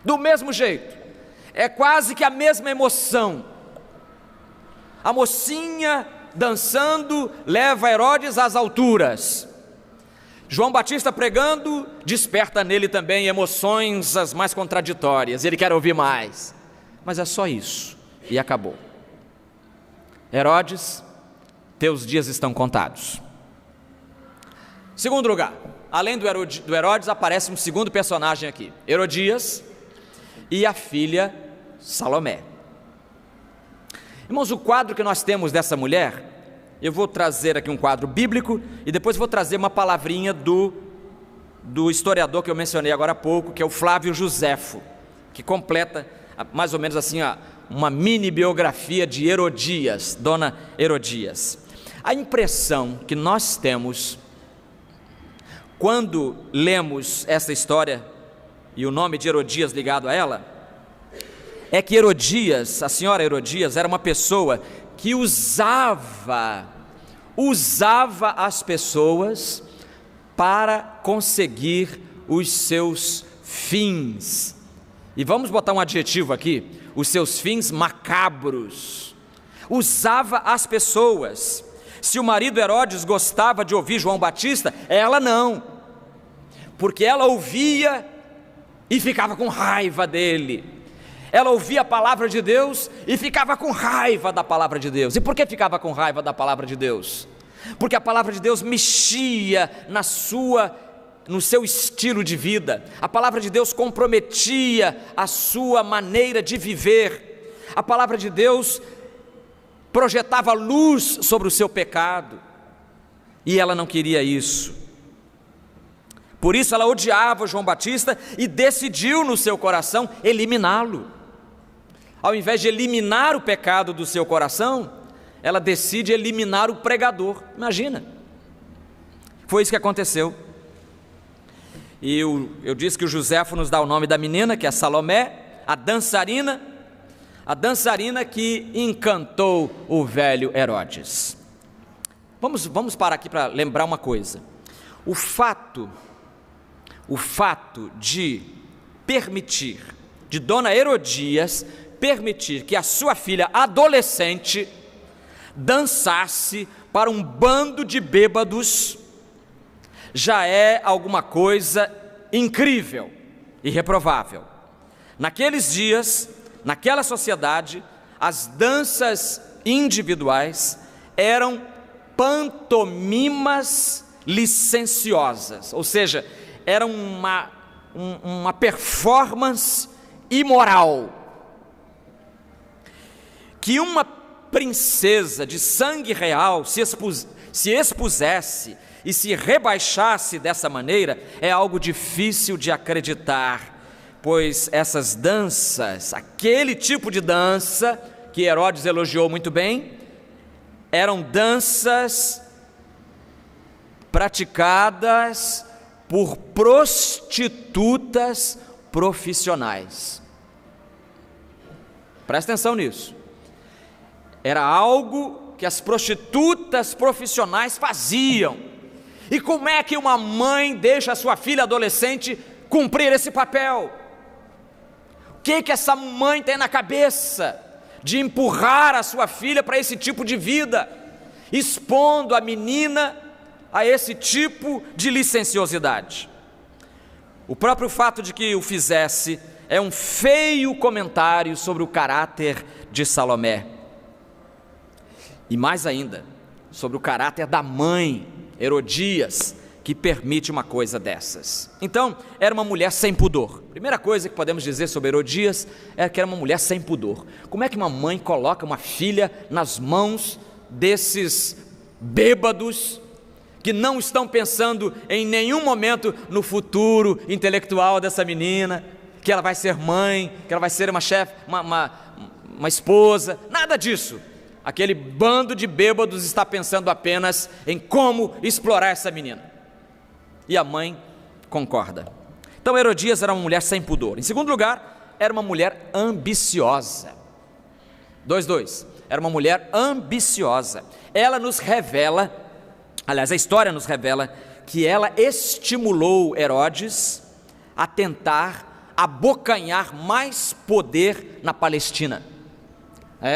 Do mesmo jeito, é quase que a mesma emoção. A mocinha dançando leva Herodes às alturas. João Batista pregando desperta nele também emoções as mais contraditórias. Ele quer ouvir mais, mas é só isso e acabou. Herodes, teus dias estão contados. Segundo lugar, além do Herodes, aparece um segundo personagem aqui, Herodias e a filha Salomé. Irmãos, o quadro que nós temos dessa mulher, eu vou trazer aqui um quadro bíblico e depois vou trazer uma palavrinha do historiador que eu mencionei agora há pouco, que é o Flávio Joséfo, que completa mais ou menos assim uma mini biografia de Herodias, dona Herodias. A impressão que nós temos quando lemos essa história e o nome de Herodias ligado a ela, é que Herodias, a senhora Herodias, era uma pessoa que usava as pessoas para conseguir os seus fins. E vamos botar um adjetivo aqui: os seus fins macabros. Usava as pessoas. Se o marido Herodes gostava de ouvir João Batista, ela não, porque ela ouvia e ficava com raiva dele. Ela ouvia a palavra de Deus e ficava com raiva da palavra de Deus. E por que ficava com raiva da palavra de Deus? Porque a palavra de Deus mexia no seu estilo de vida. A palavra de Deus comprometia a sua maneira de viver. A palavra de Deus projetava luz sobre o seu pecado. E ela não queria isso. Por isso ela odiava João Batista e decidiu no seu coração eliminá-lo. Ao invés de eliminar o pecado do seu coração, ela decide eliminar o pregador. Imagina. Foi isso que aconteceu. E eu disse que o Joséfo nos dá o nome da menina, que é Salomé, a dançarina que encantou o velho Herodes. Vamos parar aqui para lembrar uma coisa. O fato de permitir, de Dona Herodias permitir que a sua filha adolescente dançasse para um bando de bêbados, já é alguma coisa incrível e reprovável. Naqueles dias, naquela sociedade, as danças individuais eram pantomimas licenciosas, ou seja, era uma performance imoral. Que uma princesa de sangue real se expusesse e se rebaixasse dessa maneira é algo difícil de acreditar, pois essas danças, aquele tipo de dança que Herodes elogiou muito bem, eram danças praticadas por prostitutas profissionais. Presta atenção nisso. Era algo que as prostitutas profissionais faziam. E como é que uma mãe deixa a sua filha adolescente cumprir esse papel? O que essa mãe tem na cabeça de empurrar a sua filha para esse tipo de vida, expondo a menina a esse tipo de licenciosidade? O próprio fato de que o fizesse é um feio comentário sobre o caráter de Salomé. E mais ainda, sobre o caráter da mãe, Herodias, que permite uma coisa dessas. Então, era uma mulher sem pudor. Primeira coisa que podemos dizer sobre Herodias é que era uma mulher sem pudor. Como é que uma mãe coloca uma filha nas mãos desses bêbados que não estão pensando em nenhum momento no futuro intelectual dessa menina, que ela vai ser mãe, que ela vai ser uma chefe, uma esposa, nada disso. Aquele bando de bêbados está pensando apenas em como explorar essa menina. E a mãe concorda. Então Herodias era uma mulher sem pudor. Em segundo lugar, era uma mulher ambiciosa. 2:2. Era uma mulher ambiciosa. Ela nos revela, aliás, a história nos revela que ela estimulou Herodes a tentar abocanhar mais poder na Palestina.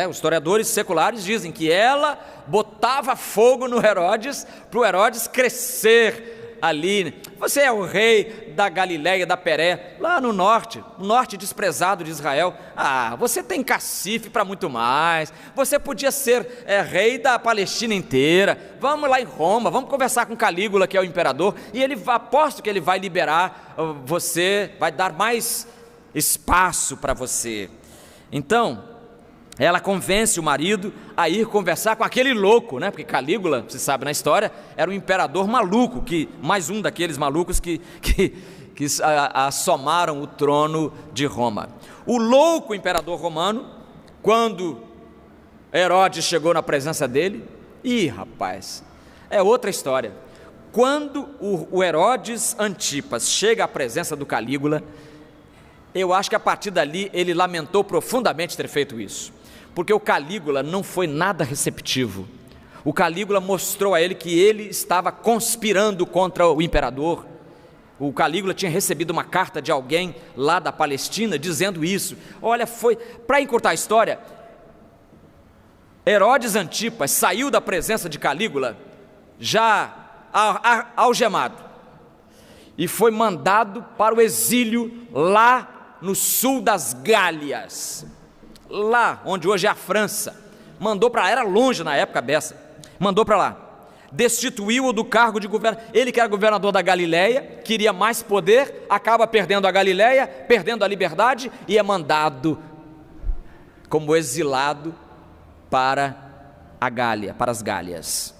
Os historiadores seculares dizem que ela botava fogo no Herodes, para o Herodes crescer ali. Você é o rei da Galiléia, da Pérea, lá no norte desprezado de Israel. Você tem cacife para muito mais, você podia ser rei da Palestina inteira. Vamos lá em Roma, vamos conversar com Calígula, que é o imperador, e aposto que ele vai liberar você, vai dar mais espaço para você. Então, ela convence o marido a ir conversar com aquele louco, porque Calígula, você sabe na história, era um imperador maluco, mais um daqueles malucos que assomaram o trono de Roma. O louco imperador romano, quando Herodes chegou na presença dele, rapaz, é outra história. Quando o Herodes Antipas chega à presença do Calígula, eu acho que a partir dali ele lamentou profundamente ter feito isso. Porque o Calígula não foi nada receptivo. O Calígula mostrou a ele que ele estava conspirando contra o imperador. O Calígula tinha recebido uma carta de alguém lá da Palestina dizendo isso. Olha, para encurtar a história, Herodes Antipas saiu da presença de Calígula já algemado e foi mandado para o exílio lá no sul das Gálias, lá onde hoje é a França. Mandou para lá, era longe na época beça, mandou para lá. Destituiu-o do cargo de governador. Ele que era governador da Galileia, queria mais poder, acaba perdendo a Galileia, perdendo a liberdade e é mandado como exilado para a Gália, para as Gálias.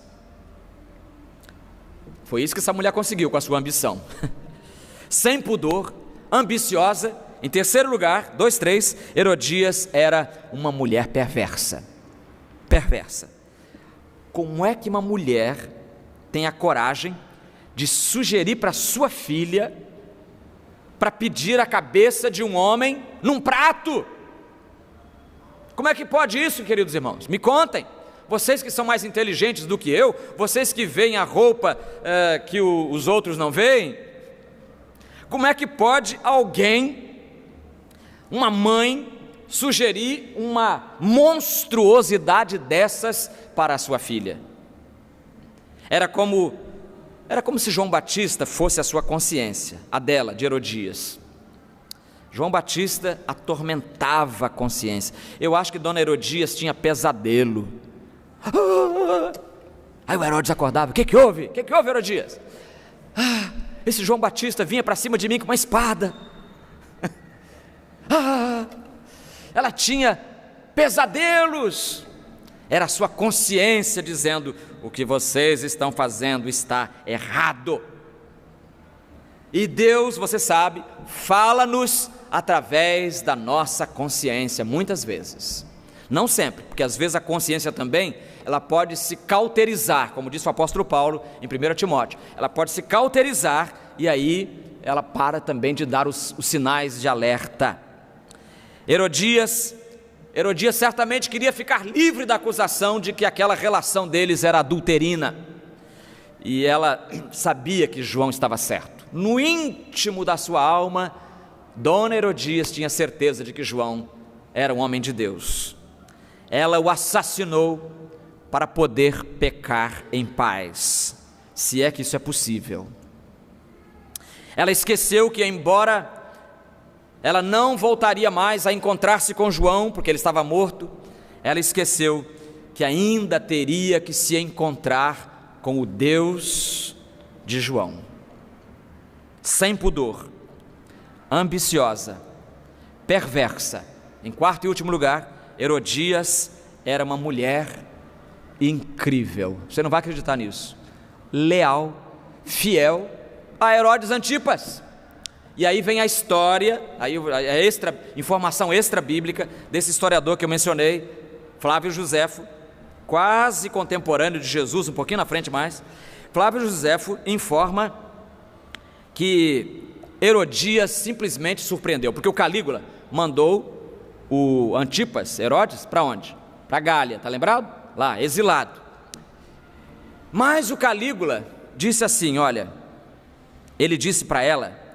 Foi isso que essa mulher conseguiu com a sua ambição. Sem pudor, ambiciosa. Em terceiro lugar, 2:3, Herodias era uma mulher perversa. Perversa. Como é que uma mulher tem a coragem de sugerir para sua filha para pedir a cabeça de um homem num prato? Como é que pode isso, queridos irmãos? Me contem. Vocês que são mais inteligentes do que eu, vocês que veem a roupa que os outros não veem, como é que pode alguém, uma mãe, sugerir uma monstruosidade dessas para a sua filha? Era como se João Batista fosse a sua consciência, a dela, de Herodias. João Batista atormentava a consciência. Eu acho que Dona Herodias tinha pesadelo. Aí o Herodes acordava: o que houve? O que houve, Herodias? Esse João Batista vinha para cima de mim com uma espada. Ela tinha pesadelos. Era a sua consciência dizendo: o que vocês estão fazendo está errado. E Deus, você sabe, fala-nos através da nossa consciência, muitas vezes. Não sempre, porque às vezes a consciência também, ela pode se cauterizar, como disse o apóstolo Paulo em 1 Timóteo. Ela pode se cauterizar e aí ela para também de dar os sinais de alerta. Herodias certamente queria ficar livre da acusação de que aquela relação deles era adulterina. E ela sabia que João estava certo. No íntimo da sua alma, Dona Herodias tinha certeza de que João era um homem de Deus. Ela o assassinou para poder pecar em paz, se é que isso é possível. Ela esqueceu que, embora ela não voltaria mais a encontrar-se com João, porque ele estava morto, ela esqueceu que ainda teria que se encontrar com o Deus de João. Sem pudor, ambiciosa, perversa. Em quarto e último lugar, Herodias era uma mulher incrível. Você não vai acreditar nisso. Leal, fiel a Herodes Antipas. E aí vem a história, informação extra bíblica desse historiador que eu mencionei, Flávio Josefo, quase contemporâneo de Jesus, um pouquinho na frente mais. Flávio Josefo informa que Herodias simplesmente surpreendeu, porque o Calígula mandou o Antipas, Herodes, para onde? Para Gália, está lembrado? Lá, exilado. Mas o Calígula disse assim, olha, ele disse para ela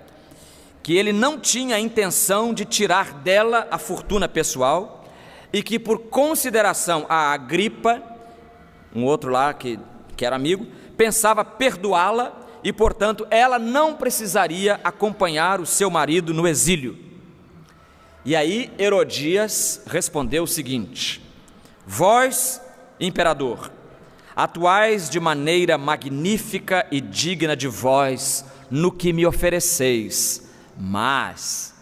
que ele não tinha a intenção de tirar dela a fortuna pessoal e que, por consideração a Agripa, um outro lá que era amigo, pensava perdoá-la e, portanto, ela não precisaria acompanhar o seu marido no exílio. E aí Herodias respondeu o seguinte: vós, imperador, atuais de maneira magnífica e digna de vós no que me ofereceis, mas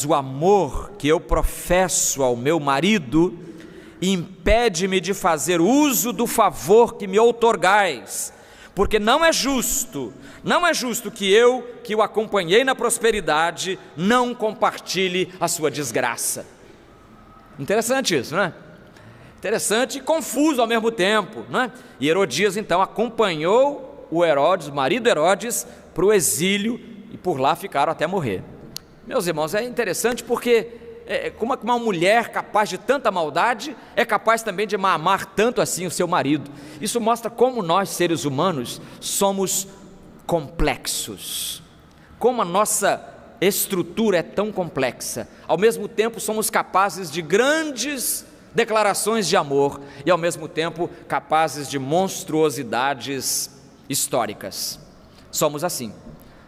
o amor que eu professo ao meu marido impede-me de fazer uso do favor que me outorgais, porque não é justo que eu, que o acompanhei na prosperidade, não compartilhe a sua desgraça. Interessante isso, não é? Interessante e confuso ao mesmo tempo, não é? E Herodias então acompanhou o Herodes, o marido Herodes, para o exílio, e por lá ficaram até morrer. Meus irmãos, é interessante porque como é que uma mulher capaz de tanta maldade é capaz também de amar tanto assim o seu marido? Isso mostra como nós, seres humanos, somos complexos, como a nossa estrutura é tão complexa. Ao mesmo tempo somos capazes de grandes declarações de amor e ao mesmo tempo capazes de monstruosidades históricas. Somos assim,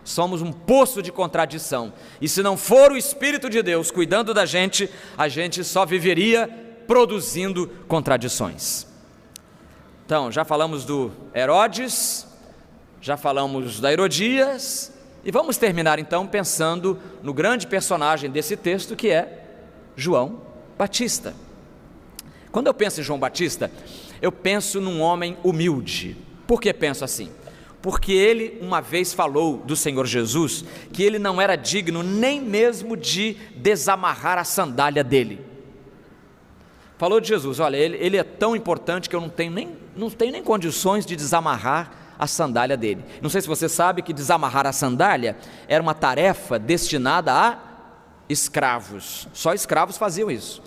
somos um poço de contradição, e se não for o Espírito de Deus cuidando da gente, a gente só viveria produzindo contradições. Então, já falamos do Herodes, já falamos da Herodias, e vamos terminar então pensando no grande personagem desse texto, que é João Batista. Quando eu penso em João Batista, eu penso num homem humilde. Por que penso assim? Porque ele uma vez falou do Senhor Jesus que ele não era digno nem mesmo de desamarrar a sandália dele. Falou de Jesus: olha, ele é tão importante que eu não tenho nem condições de desamarrar a sandália dele. Não sei se você sabe que desamarrar a sandália era uma tarefa destinada a escravos. Só escravos faziam isso.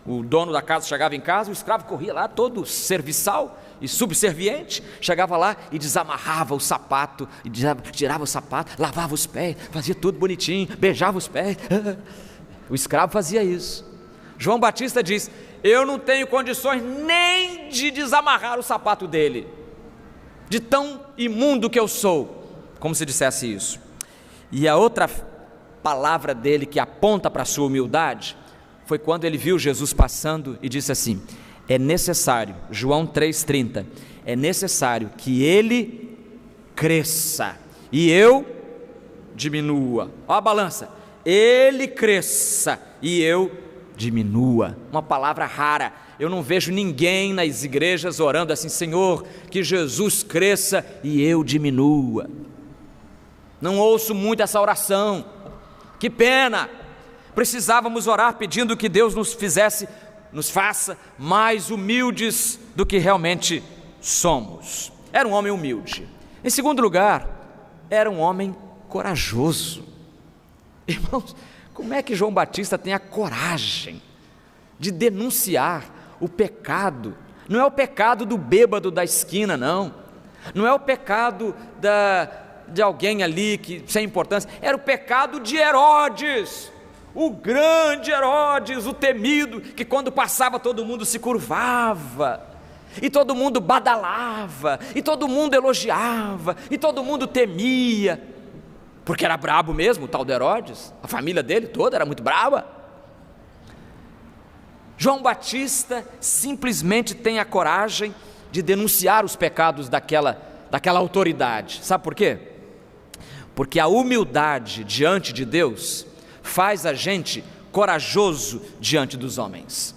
O dono da casa chegava em casa, o escravo corria lá todo serviçal e subserviente, chegava lá e desamarrava o sapato, e tirava o sapato, lavava os pés, fazia tudo bonitinho, beijava os pés. O escravo fazia isso. João Batista diz: eu não tenho condições nem de desamarrar o sapato dele, de tão imundo que eu sou, como se dissesse isso. E a outra palavra dele que aponta para a sua humildade foi quando ele viu Jesus passando e disse assim: é necessário, João 3,30, é necessário que ele cresça e eu diminua. Olha a balança, ele cresça e eu diminua. Uma palavra rara. Eu não vejo ninguém nas igrejas orando assim: Senhor, que Jesus cresça e eu diminua. Não ouço muito essa oração. Que pena. Precisávamos orar pedindo que Deus nos faça mais humildes do que realmente somos. Era um homem humilde. Em segundo lugar, era um homem corajoso. Irmãos, como é que João Batista tem a coragem de denunciar o pecado? Não é o pecado do bêbado da esquina, não. Não é o pecado de alguém ali que sem importância. Era o pecado de Herodes. O grande Herodes, o temido, que quando passava todo mundo se curvava, e todo mundo badalava, e todo mundo elogiava, e todo mundo temia, porque era brabo mesmo, o tal de Herodes, a família dele toda era muito brava. João Batista simplesmente tem a coragem de denunciar os pecados daquela autoridade. Sabe por quê? Porque a humildade diante de Deus faz a gente corajoso diante dos homens.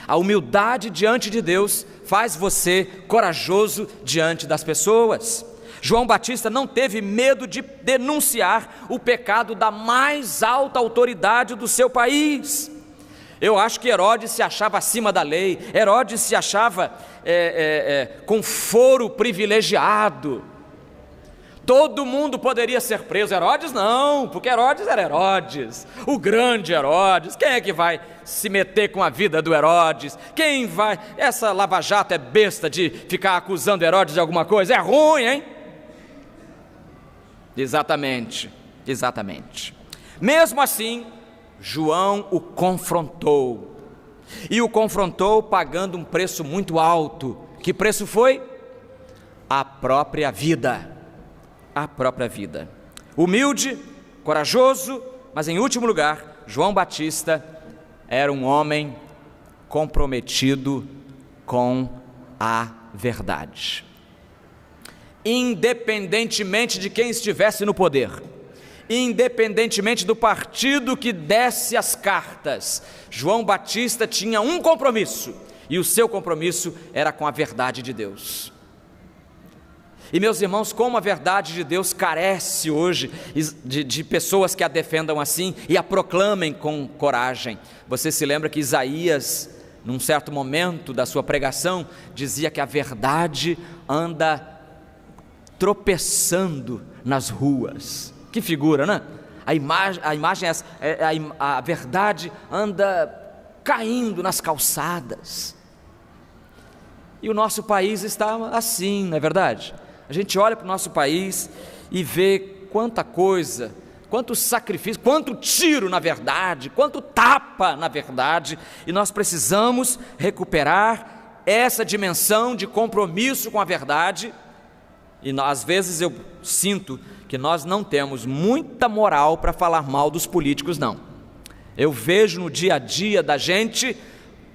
A humildade diante de Deus faz você corajoso diante das pessoas. João Batista não teve medo de denunciar o pecado da mais alta autoridade do seu país. Eu acho que Herodes se achava acima da lei, Herodes se achava com foro privilegiado. Todo mundo poderia ser preso, Herodes não, porque Herodes era Herodes, o grande Herodes. Quem é que vai se meter com a vida do Herodes? Quem vai? Essa lava-jato é besta de ficar acusando Herodes de alguma coisa, é ruim, hein? Exatamente. Mesmo assim, João o confrontou, e o confrontou pagando um preço muito alto. Que preço foi? A própria vida. Humilde, corajoso, mas em último lugar, João Batista era um homem comprometido com a verdade. Independentemente de quem estivesse no poder, independentemente do partido que desse as cartas, João Batista tinha um compromisso, e o seu compromisso era com a verdade de Deus. E meus irmãos, como a verdade de Deus carece hoje de pessoas que a defendam assim e a proclamem com coragem. Você se lembra que Isaías, num certo momento da sua pregação, dizia que a verdade anda tropeçando nas ruas. Que figura, né? A imagem é essa, a verdade anda caindo nas calçadas. E o nosso país está assim, não é verdade? A gente olha para o nosso país e vê quanta coisa, quanto sacrifício, quanto tiro na verdade, quanto tapa na verdade, e nós precisamos recuperar essa dimensão de compromisso com a verdade. E às vezes eu sinto que nós não temos muita moral para falar mal dos políticos, não. Eu vejo no dia a dia da gente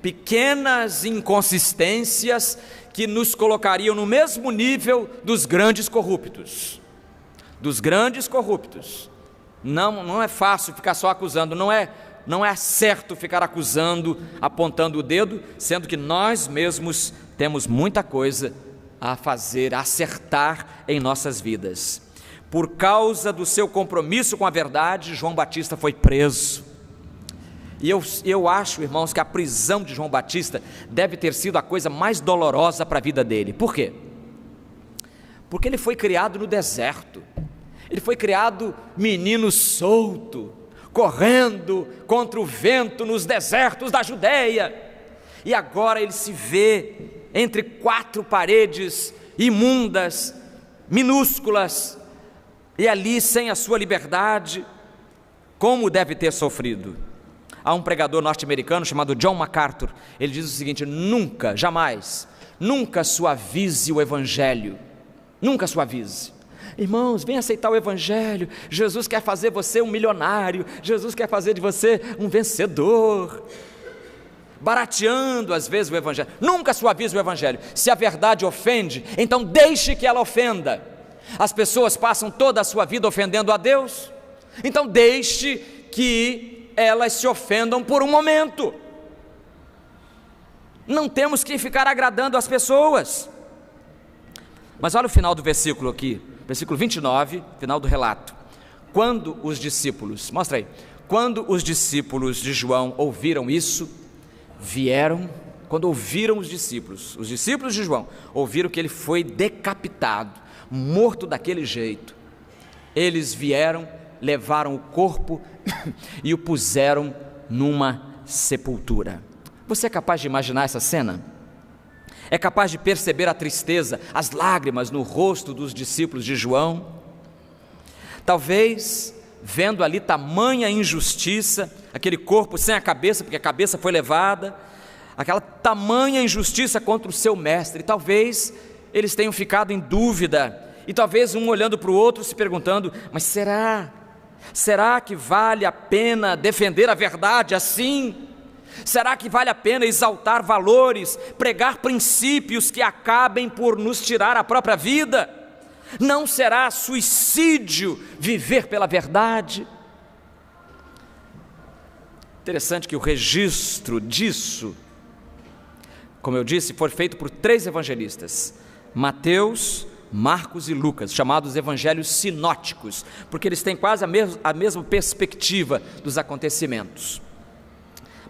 pequenas inconsistências que nos colocariam no mesmo nível dos grandes corruptos. Dos grandes corruptos. Não é fácil ficar só acusando, não é certo ficar acusando, apontando o dedo, sendo que nós mesmos temos muita coisa a fazer, a acertar em nossas vidas. Por causa do seu compromisso com a verdade, João Batista foi preso. E eu acho, irmãos, que a prisão de João Batista deve ter sido a coisa mais dolorosa para a vida dele. Por quê? Porque ele foi criado no deserto. Ele foi criado menino solto, correndo contra o vento nos desertos da Judeia. E agora ele se vê entre 4 paredes imundas, minúsculas, e ali sem a sua liberdade. Como deve ter sofrido? Há um pregador norte-americano chamado John MacArthur. Ele diz o seguinte: nunca, jamais, nunca suavize o evangelho. Nunca suavize. Irmãos, vem aceitar o evangelho. Jesus quer fazer você um milionário. Jesus quer fazer de você um vencedor. Barateando às vezes o evangelho. Nunca suavize o evangelho. Se a verdade ofende, então deixe que ela ofenda. As pessoas passam toda a sua vida ofendendo a Deus, então deixe que elas se ofendam por um momento. Não temos que ficar agradando as pessoas. Mas olha o final do versículo aqui, versículo 29, final do relato. Quando os discípulos, mostra aí, quando os discípulos de João ouviram isso, vieram. Quando ouviram os discípulos de João, ouviram que ele foi decapitado, morto daquele jeito, eles vieram, levaram o corpo e o puseram numa sepultura. Você é capaz de imaginar essa cena? É capaz de perceber a tristeza, as lágrimas no rosto dos discípulos de João? Talvez, vendo ali tamanha injustiça, aquele corpo sem a cabeça, porque a cabeça foi levada, aquela tamanha injustiça contra o seu mestre, talvez eles tenham ficado em dúvida, e talvez um olhando para o outro se perguntando: mas será que vale a pena defender a verdade assim? Será que vale a pena exaltar valores, pregar princípios que acabem por nos tirar a própria vida? Não será suicídio viver pela verdade? Interessante que o registro disso, como eu disse, foi feito por 3 evangelistas: Mateus, Marcos e Lucas, chamados evangelhos sinóticos, porque eles têm quase a mesma perspectiva dos acontecimentos.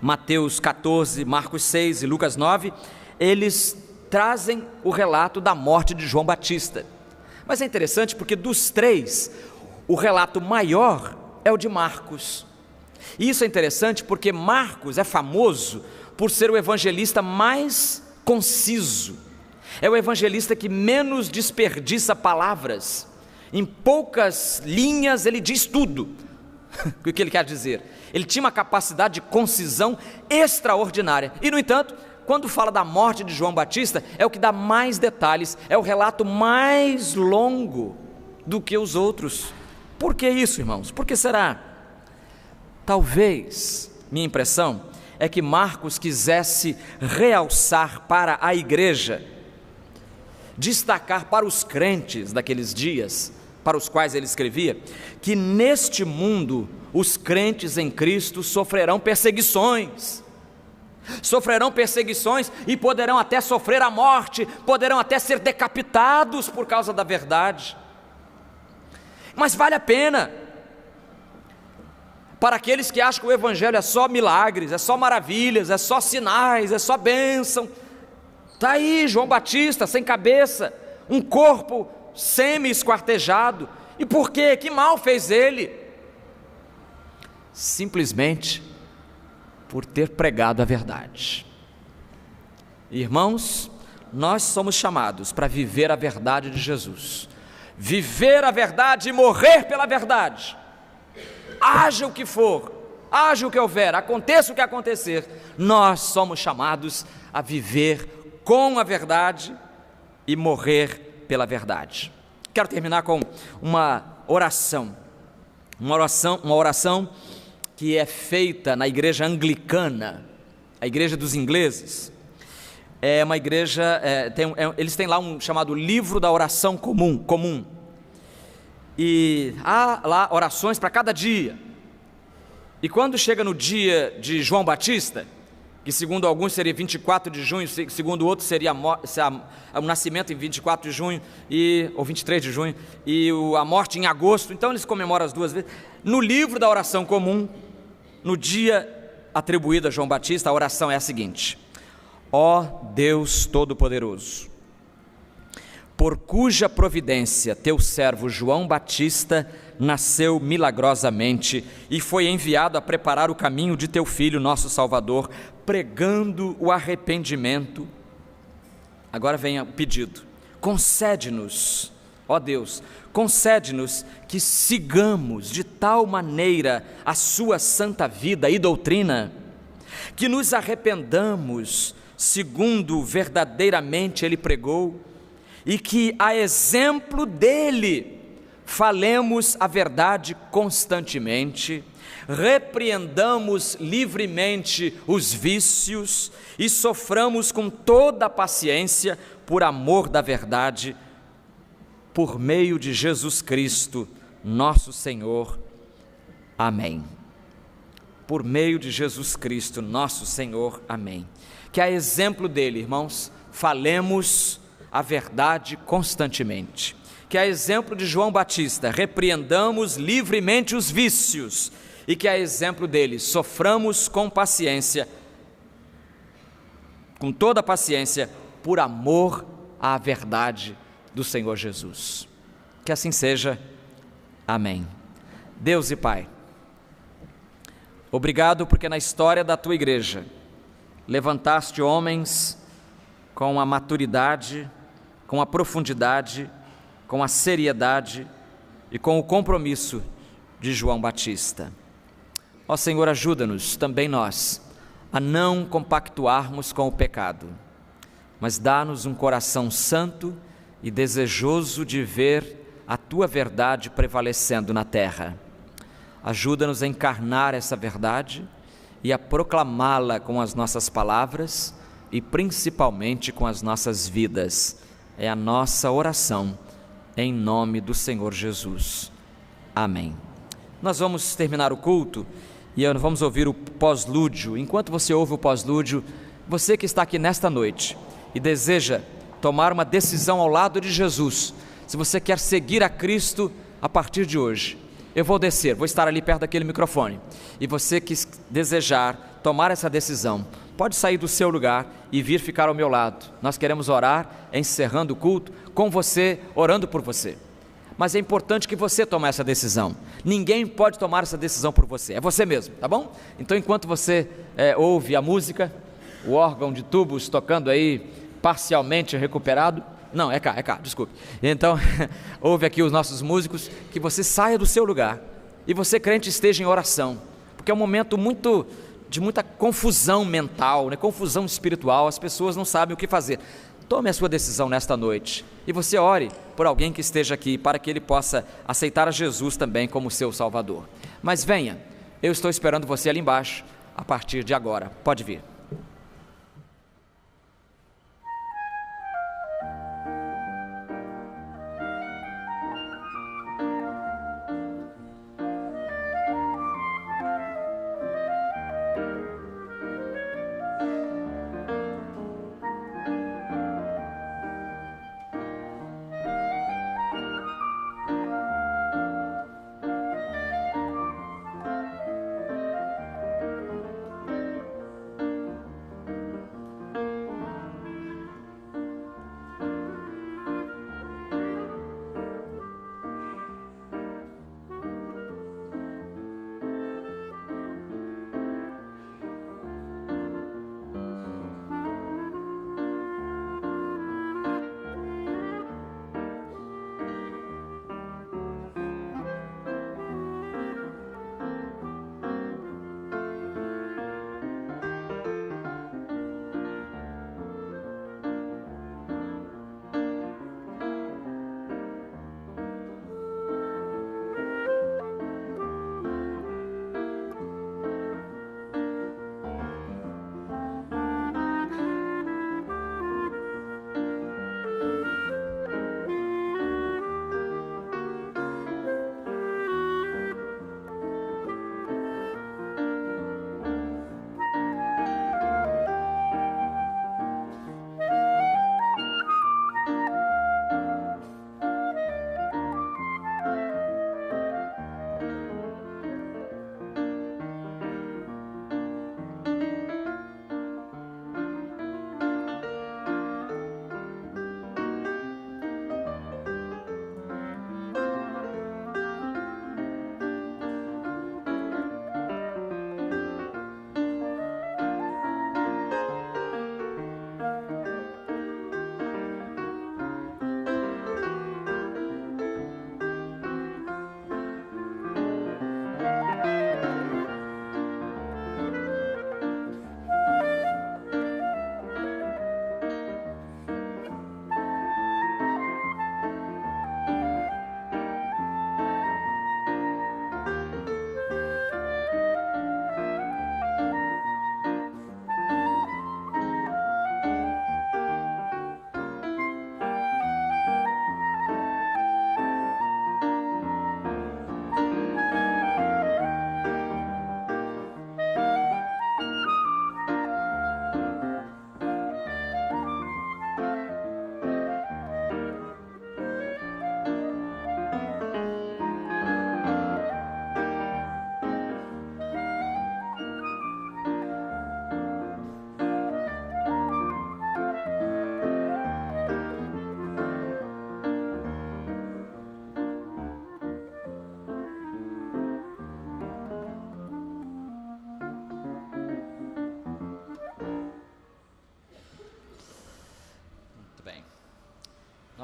Mateus 14, Marcos 6 e Lucas 9, eles trazem o relato da morte de João Batista. Mas é interessante porque dos 3, o relato maior é o de Marcos. E isso é interessante porque Marcos é famoso por ser o evangelista mais conciso. É o evangelista que menos desperdiça palavras. Em poucas linhas ele diz tudo o que ele quer dizer. Ele tinha uma capacidade de concisão extraordinária. E no entanto, quando fala da morte de João Batista, é o que dá mais detalhes, é o relato mais longo do que os outros. Por que isso, irmãos? Por que será? Talvez, minha impressão é que Marcos quisesse realçar para a igreja, destacar para os crentes daqueles dias, para os quais ele escrevia, que neste mundo os crentes em Cristo sofrerão perseguições e poderão até sofrer a morte, poderão até ser decapitados por causa da verdade. Mas vale a pena. Para aqueles que acham que o evangelho é só milagres, é só maravilhas, é só sinais, é só bênção, está aí João Batista sem cabeça, um corpo semi-esquartejado. E por quê? Que mal fez ele? simplesmente por ter pregado a verdade. Irmãos, nós somos chamados para viver a verdade de Jesus, viver a verdade e morrer pela verdade. Haja o que for, haja o que houver, aconteça o que acontecer, nós somos chamados a viver com a verdade e morrer pela verdade. Quero terminar com uma oração que é feita na igreja anglicana, a igreja dos ingleses. É uma igreja, eles têm lá um chamado livro da oração comum, e há lá orações para cada dia. E quando chega no dia de João Batista, que segundo alguns seria 24 de junho, segundo outros seria o nascimento em 24 de junho, ou 23 de junho, e a morte em agosto, então eles comemoram as duas vezes. No livro da oração comum, no dia atribuído a João Batista, a oração é a seguinte: ó Deus Todo-Poderoso, por cuja providência teu servo João Batista nasceu milagrosamente e foi enviado a preparar o caminho de teu Filho, nosso Salvador, pregando o arrependimento. Agora vem o pedido: concede-nos, ó Deus, concede-nos que sigamos de tal maneira a sua santa vida e doutrina, que nos arrependamos segundo verdadeiramente ele pregou, e que a exemplo dele falemos a verdade constantemente, repreendamos livremente os vícios e soframos com toda a paciência por amor da verdade, por meio de Jesus Cristo, nosso Senhor. Amém. Por meio de Jesus Cristo, nosso Senhor. Amém. Que a exemplo dele, irmãos, falemos a verdade constantemente. Que a exemplo de João Batista, repreendamos livremente os vícios, e que a exemplo dele, soframos com paciência, com toda a paciência, por amor à verdade do Senhor Jesus. Que assim seja. Amém. Deus e Pai, obrigado porque na história da tua igreja levantaste homens com a maturidade, com a profundidade, com a seriedade e com o compromisso de João Batista. Ó Senhor, ajuda-nos também nós a não compactuarmos com o pecado, mas dá-nos um coração santo e desejoso de ver a tua verdade prevalecendo na terra. Ajuda-nos a encarnar essa verdade e a proclamá-la com as nossas palavras e principalmente com as nossas vidas. É a nossa oração, em nome do Senhor Jesus. Amém. Nós vamos terminar o culto e vamos ouvir o pós-lúdio. Enquanto você ouve o pós-lúdio, você que está aqui nesta noite e deseja tomar uma decisão ao lado de Jesus, se você quer seguir a Cristo a partir de hoje, eu vou descer, vou estar ali perto daquele microfone, e você que desejar tomar essa decisão, pode sair do seu lugar e vir ficar ao meu lado. Nós queremos orar, encerrando o culto, com você, orando por você. Mas é importante que você tome essa decisão. Ninguém pode tomar essa decisão por você, é você mesmo, tá bom? Então, enquanto você ouve a música, o órgão de tubos tocando aí, parcialmente recuperado, não, é cá, desculpe. Então, ouve aqui os nossos músicos, que você saia do seu lugar e você, crente, esteja em oração, porque é um momento de muita confusão mental, né? Confusão espiritual, as pessoas não sabem o que fazer. Tome a sua decisão nesta noite e você ore por alguém que esteja aqui, para que ele possa aceitar a Jesus também como seu Salvador. Mas venha, eu estou esperando você ali embaixo, a partir de agora. Pode vir.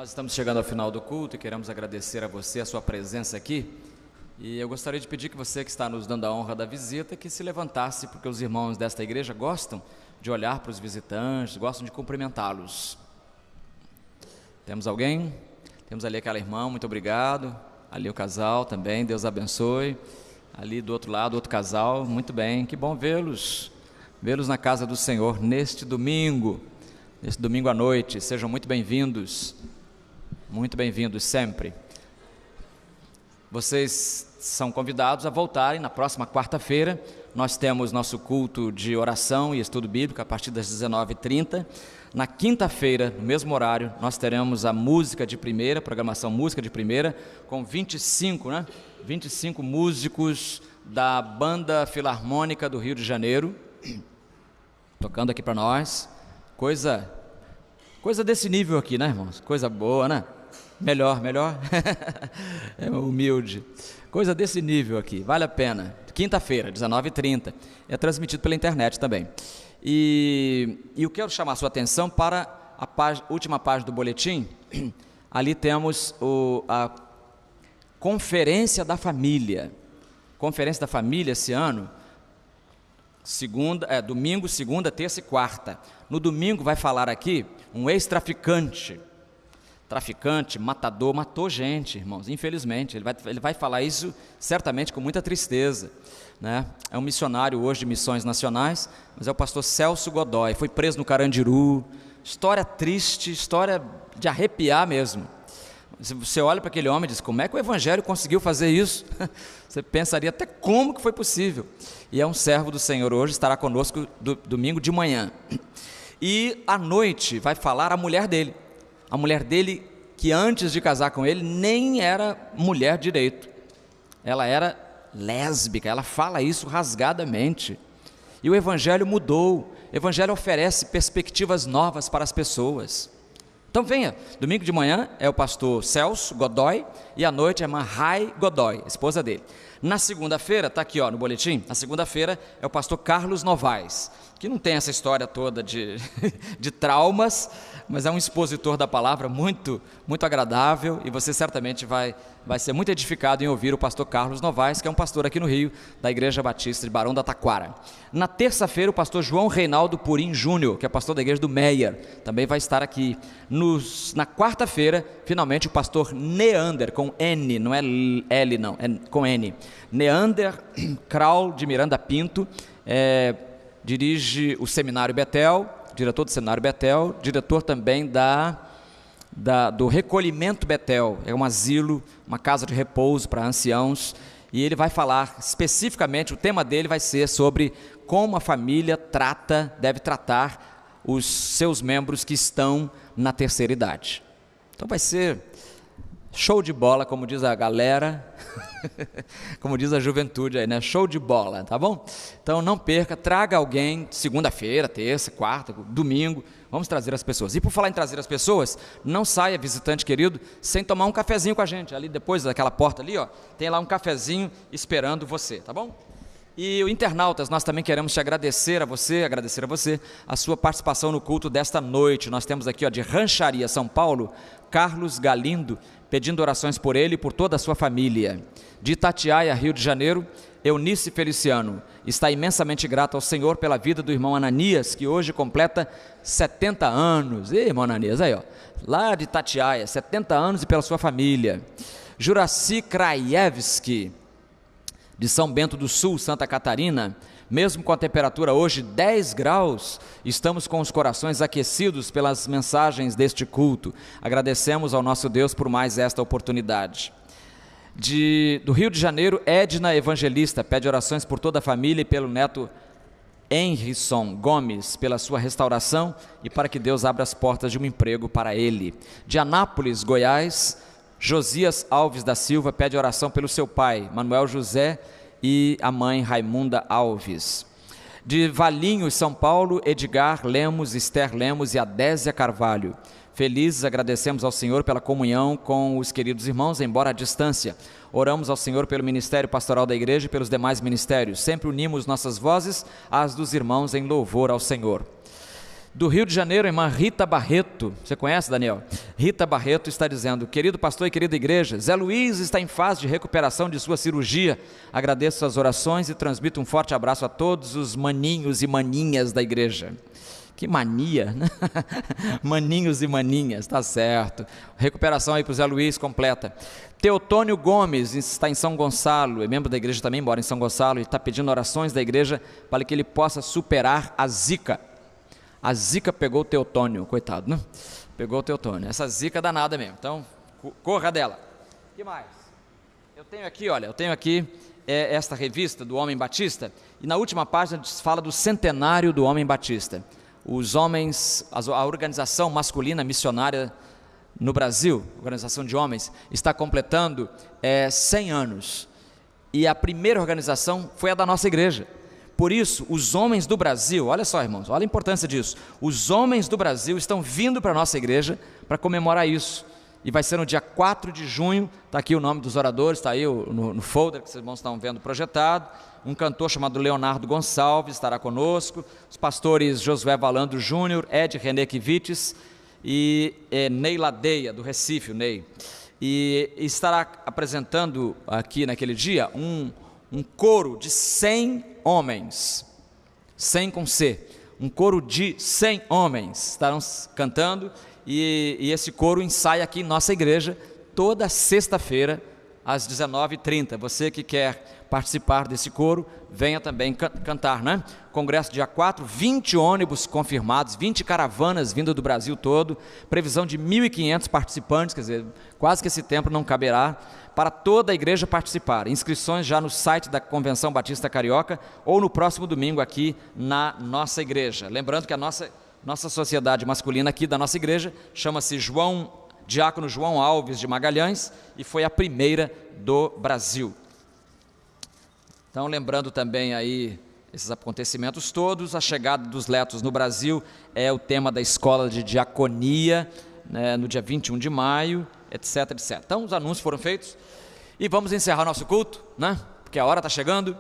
Nós estamos chegando ao final do culto e queremos agradecer a você a sua presença aqui. E eu gostaria de pedir que você que está nos dando a honra da visita, que se levantasse, porque os irmãos desta igreja gostam de olhar para os visitantes, gostam de cumprimentá-los. Temos alguém? Temos ali aquela irmã, muito obrigado. Ali o casal também, Deus abençoe. Ali do outro lado, outro casal, muito bem, que bom vê-los na casa do Senhor neste domingo à noite. Sejam muito bem-vindos sempre. Vocês são convidados a voltarem na próxima quarta-feira. Nós temos nosso culto de oração e estudo bíblico a partir das 19h30. Na quinta-feira, no mesmo horário, nós teremos a música de primeira, programação música de primeira, com 25 músicos da Banda Filarmônica do Rio de Janeiro, tocando aqui para nós. Coisa desse nível aqui, né, irmãos? Coisa boa, né? Melhor. É humilde. Coisa desse nível aqui, vale a pena. Quinta-feira, 19h30. É transmitido pela internet também. E eu quero chamar a sua atenção para a última página do boletim. Ali temos a Conferência da Família. Conferência da Família esse ano, domingo, segunda, terça e quarta. No domingo vai falar aqui um ex-traficante, matador, matou gente, irmãos, infelizmente. Ele vai falar isso certamente com muita tristeza, né? É um missionário hoje de missões nacionais, mas é o pastor Celso Godoy, foi preso no Carandiru. História triste, história de arrepiar mesmo. Você olha para aquele homem e diz, como é que o evangelho conseguiu fazer isso? Você pensaria até como que foi possível. E é um servo do Senhor hoje, estará conosco domingo de manhã. E à noite vai falar a mulher dele. A mulher dele, que antes de casar com ele, nem era mulher direito. Ela era lésbica, ela fala isso rasgadamente. E o evangelho mudou. O evangelho oferece perspectivas novas para as pessoas. Então venha, domingo de manhã é o pastor Celso Godoy e à noite é a irmã Rai Godoy, esposa dele. Na segunda-feira, está aqui no boletim, na segunda-feira é o pastor Carlos Novaes, que não tem essa história toda de traumas, mas é um expositor da palavra muito agradável, e você certamente vai ser muito edificado em ouvir o pastor Carlos Novaes, que é um pastor aqui no Rio, da Igreja Batista de Barão da Taquara. Na terça-feira, o pastor João Reinaldo Purim Júnior, que é pastor da Igreja do Meier, também vai estar aqui. Na quarta-feira, finalmente, o pastor Neander, com N, não é L não, é com N. Neander Kraul de Miranda Pinto, dirige o Seminário Betel, diretor do Seminário Betel, diretor também do Recolhimento Betel, é um asilo, uma casa de repouso para anciãos, e ele vai falar especificamente, o tema dele vai ser sobre como a família deve tratar os seus membros que estão na terceira idade. Então vai ser show de bola, como diz a galera, como diz a juventude aí, né? Show de bola, tá bom? Então não perca, traga alguém, segunda-feira, terça, quarta, domingo, vamos trazer as pessoas. E por falar em trazer as pessoas, não saia, visitante querido, sem tomar um cafezinho com a gente. Ali depois daquela porta ali, tem lá um cafezinho esperando você, tá bom? E internautas, nós também queremos te agradecer a você, a sua participação no culto desta noite. Nós temos aqui de Rancharia, São Paulo, Carlos Galindo, pedindo orações por ele e por toda a sua família. De Itatiaia, Rio de Janeiro, Eunice Feliciano está imensamente grato ao Senhor pela vida do irmão Ananias, que hoje completa 70 anos. Ei, irmão Ananias, aí lá de Itatiaia, 70 anos, e pela sua família. Juraci Krajewski, de São Bento do Sul, Santa Catarina, mesmo com a temperatura hoje 10 graus, estamos com os corações aquecidos pelas mensagens deste culto. Agradecemos ao nosso Deus por mais esta oportunidade. Do Rio de Janeiro, Edna Evangelista pede orações por toda a família e pelo neto Henrison Gomes, pela sua restauração e para que Deus abra as portas de um emprego para ele. De Anápolis, Goiás, Josias Alves da Silva pede oração pelo seu pai, Manuel José, e a mãe Raimunda Alves. De Valinhos, São Paulo, Edgar Lemos, Esther Lemos e Adésia Carvalho. Felizes, agradecemos ao Senhor pela comunhão com os queridos irmãos, embora à distância. Oramos ao Senhor pelo ministério pastoral da igreja e pelos demais ministérios. Sempre unimos nossas vozes às dos irmãos em louvor ao Senhor. Do Rio de Janeiro, a irmã Rita Barreto, você conhece, Daniel? Rita Barreto está dizendo: querido pastor e querida igreja, Zé Luiz está em fase de recuperação de sua cirurgia, agradeço suas orações e transmito um forte abraço a todos os maninhos e maninhas da igreja. Que mania, né? Maninhos e maninhas, tá certo. Recuperação aí para o Zé Luiz completa. Teotônio Gomes está em São Gonçalo, é membro da igreja também, mora em São Gonçalo, e está pedindo orações da igreja para que ele possa superar a zika. A zika pegou o Teotônio, coitado, né? Pegou o Teotônio, essa zika danada mesmo, então corra dela. O que mais? Eu tenho aqui esta revista do Homem Batista, e na última página fala do centenário do Homem Batista. Os homens, a organização masculina missionária no Brasil, organização de homens, está completando 100 anos, e a primeira organização foi a da nossa igreja. Por isso, os homens do Brasil, olha só, irmãos, olha a importância disso, os homens do Brasil estão vindo para a nossa igreja para comemorar isso, e vai ser no dia 4 de junho, está aqui o nome dos oradores, está aí no folder que vocês estão vendo projetado. Um cantor chamado Leonardo Gonçalves estará conosco, os pastores Josué Valandro Júnior, Ed René Kivites e Ney Ladeia, do Recife, o Ney. E estará apresentando aqui naquele dia um coro de 100 homens, 100 com C, um coro de 100 homens estarão cantando, e esse coro ensaia aqui em nossa igreja toda sexta-feira às 19h30. Você que quer participar desse coro, venha também cantar, né? Congresso dia 4, 20 ônibus confirmados, 20 caravanas vindo do Brasil todo, previsão de 1.500 participantes, quer dizer, quase que esse tempo não caberá para toda a igreja participar. Inscrições já no site da Convenção Batista Carioca ou no próximo domingo aqui na nossa igreja. Lembrando que a nossa sociedade masculina aqui da nossa igreja chama-se Diácono João Alves de Magalhães, e foi a primeira do Brasil. Então, lembrando também aí esses acontecimentos todos, a chegada dos letos no Brasil é o tema da escola de diaconia, né, no dia 21 de maio, etc, etc. Então, os anúncios foram feitos e vamos encerrar nosso culto, né? Porque a hora está chegando.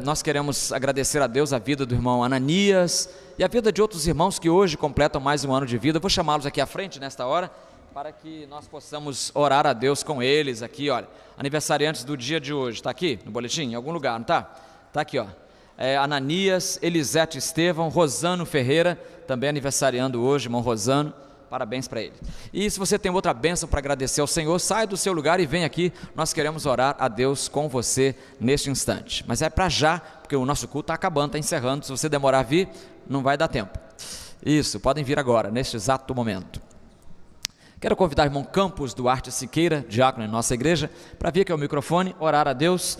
Nós queremos agradecer a Deus a vida do irmão Ananias e a vida de outros irmãos que hoje completam mais um ano de vida. Eu vou chamá-los aqui à frente nesta hora, para que nós possamos orar a Deus com eles aqui, olha, aniversariantes do dia de hoje, está aqui no boletim, em algum lugar, não está? Está aqui, ó, Ananias, Elisete Estevão, Rosano Ferreira, também aniversariando hoje, irmão Rosano, parabéns para ele. E se você tem outra bênção para agradecer ao Senhor, sai do seu lugar e vem aqui, nós queremos orar a Deus com você neste instante, mas é para já, porque o nosso culto está acabando, está encerrando, se você demorar a vir, não vai dar tempo. Isso, podem vir agora, neste exato momento. Quero convidar o irmão Campos Duarte Siqueira, diácono em nossa igreja, para vir aqui ao microfone, orar a Deus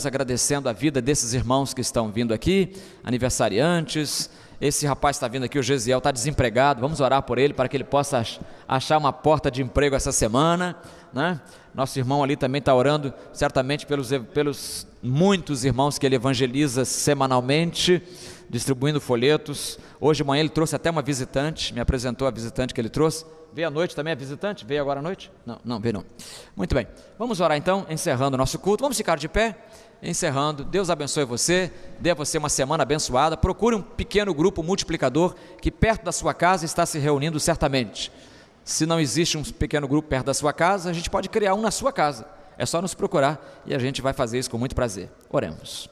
agradecendo a vida desses irmãos que estão vindo aqui, aniversariantes. Esse rapaz está vindo aqui, o Gesiel, está desempregado, vamos orar por ele, para que ele possa achar uma porta de emprego essa semana, né? Nosso irmão ali também está orando, certamente pelos muitos irmãos que ele evangeliza semanalmente, distribuindo folhetos. Hoje de manhã ele trouxe até uma visitante, me apresentou a visitante que ele trouxe. Veio à noite também a visitante? Veio agora à noite? Não veio não. Muito bem, vamos orar então, encerrando o nosso culto. Vamos ficar de pé, encerrando. Deus abençoe você, dê a você uma semana abençoada. Procure um pequeno grupo multiplicador que perto da sua casa está se reunindo certamente. Se não existe um pequeno grupo perto da sua casa, a gente pode criar um na sua casa. É só nos procurar e a gente vai fazer isso com muito prazer. Oremos.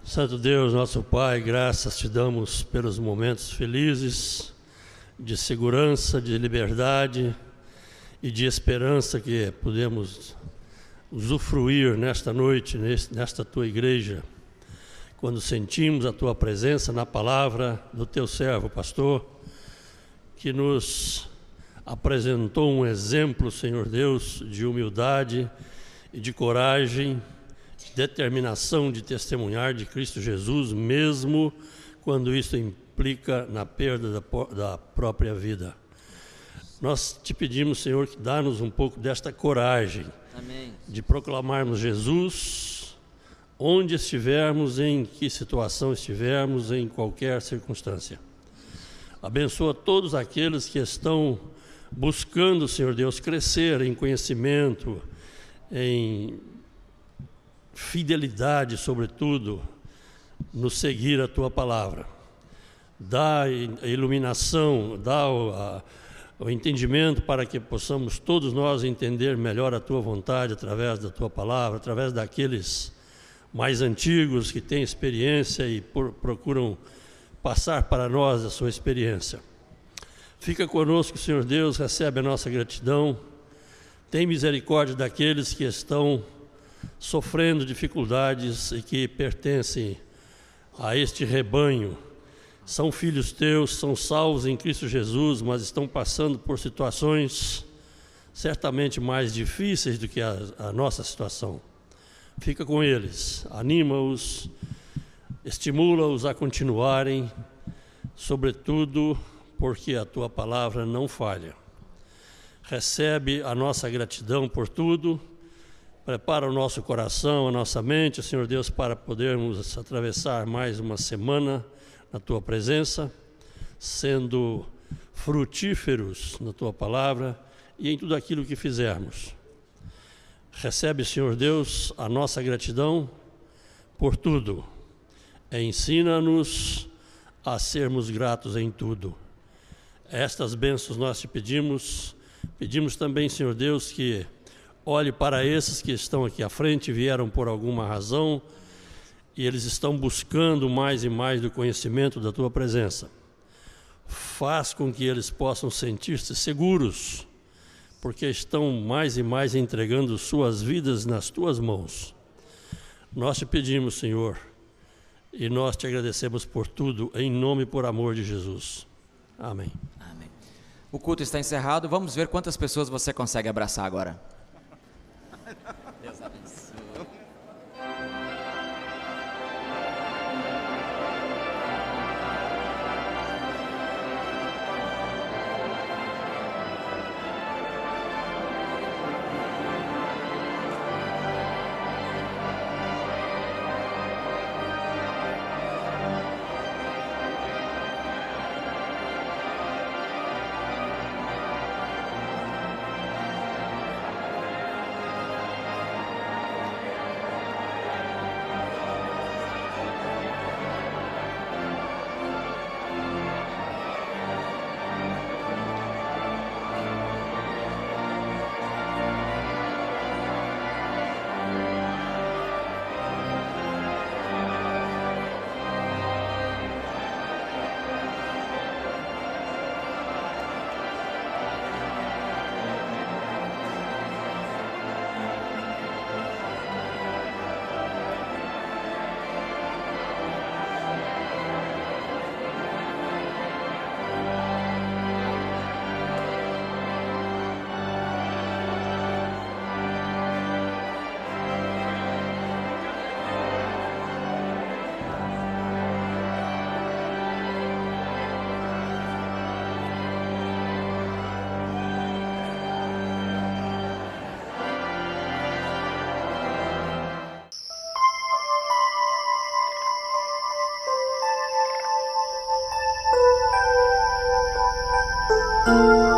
Santo Deus, nosso Pai, graças te damos pelos momentos felizes, de segurança, de liberdade e de esperança que podemos usufruir nesta noite, nesta tua igreja, quando sentimos a tua presença na palavra do teu servo, pastor, que nos apresentou um exemplo, Senhor Deus, de humildade e de coragem, de determinação de testemunhar de Cristo Jesus, mesmo quando isso implica na perda da própria vida. Nós te pedimos, Senhor, que dá-nos um pouco desta coragem. Amém. De proclamarmos Jesus onde estivermos, em que situação estivermos, em qualquer circunstância. Abençoa todos aqueles que estão buscando, Senhor Deus, crescer em conhecimento, em fidelidade, sobretudo, no seguir a Tua palavra. dá a iluminação, dá o entendimento para que possamos todos nós entender melhor a Tua vontade através da Tua palavra, através daqueles mais antigos que têm experiência e procuram passar para nós a sua experiência. Fica conosco, Senhor Deus, recebe a nossa gratidão. Tem misericórdia daqueles que estão sofrendo dificuldades e que pertencem a este rebanho. São filhos teus, são salvos em Cristo Jesus, mas estão passando por situações certamente mais difíceis do que a nossa situação. Fica com eles, anima-os, estimula-os a continuarem, sobretudo porque a Tua palavra não falha. Recebe a nossa gratidão por tudo, prepara o nosso coração, a nossa mente, Senhor Deus, para podermos atravessar mais uma semana na Tua presença, sendo frutíferos na Tua palavra e em tudo aquilo que fizermos. Recebe, Senhor Deus, a nossa gratidão por tudo. Ensina-nos a sermos gratos em tudo. Estas bênçãos nós te pedimos. Pedimos também, Senhor Deus, que olhe para esses que estão aqui à frente, vieram por alguma razão, e eles estão buscando mais e mais do conhecimento da Tua presença. Faz com que eles possam sentir-se seguros, porque estão mais e mais entregando suas vidas nas Tuas mãos. Nós te pedimos, Senhor, e nós te agradecemos por tudo, em nome e por amor de Jesus. Amém. Amém. O culto está encerrado. Vamos ver quantas pessoas você consegue abraçar agora. Deus abençoe. Música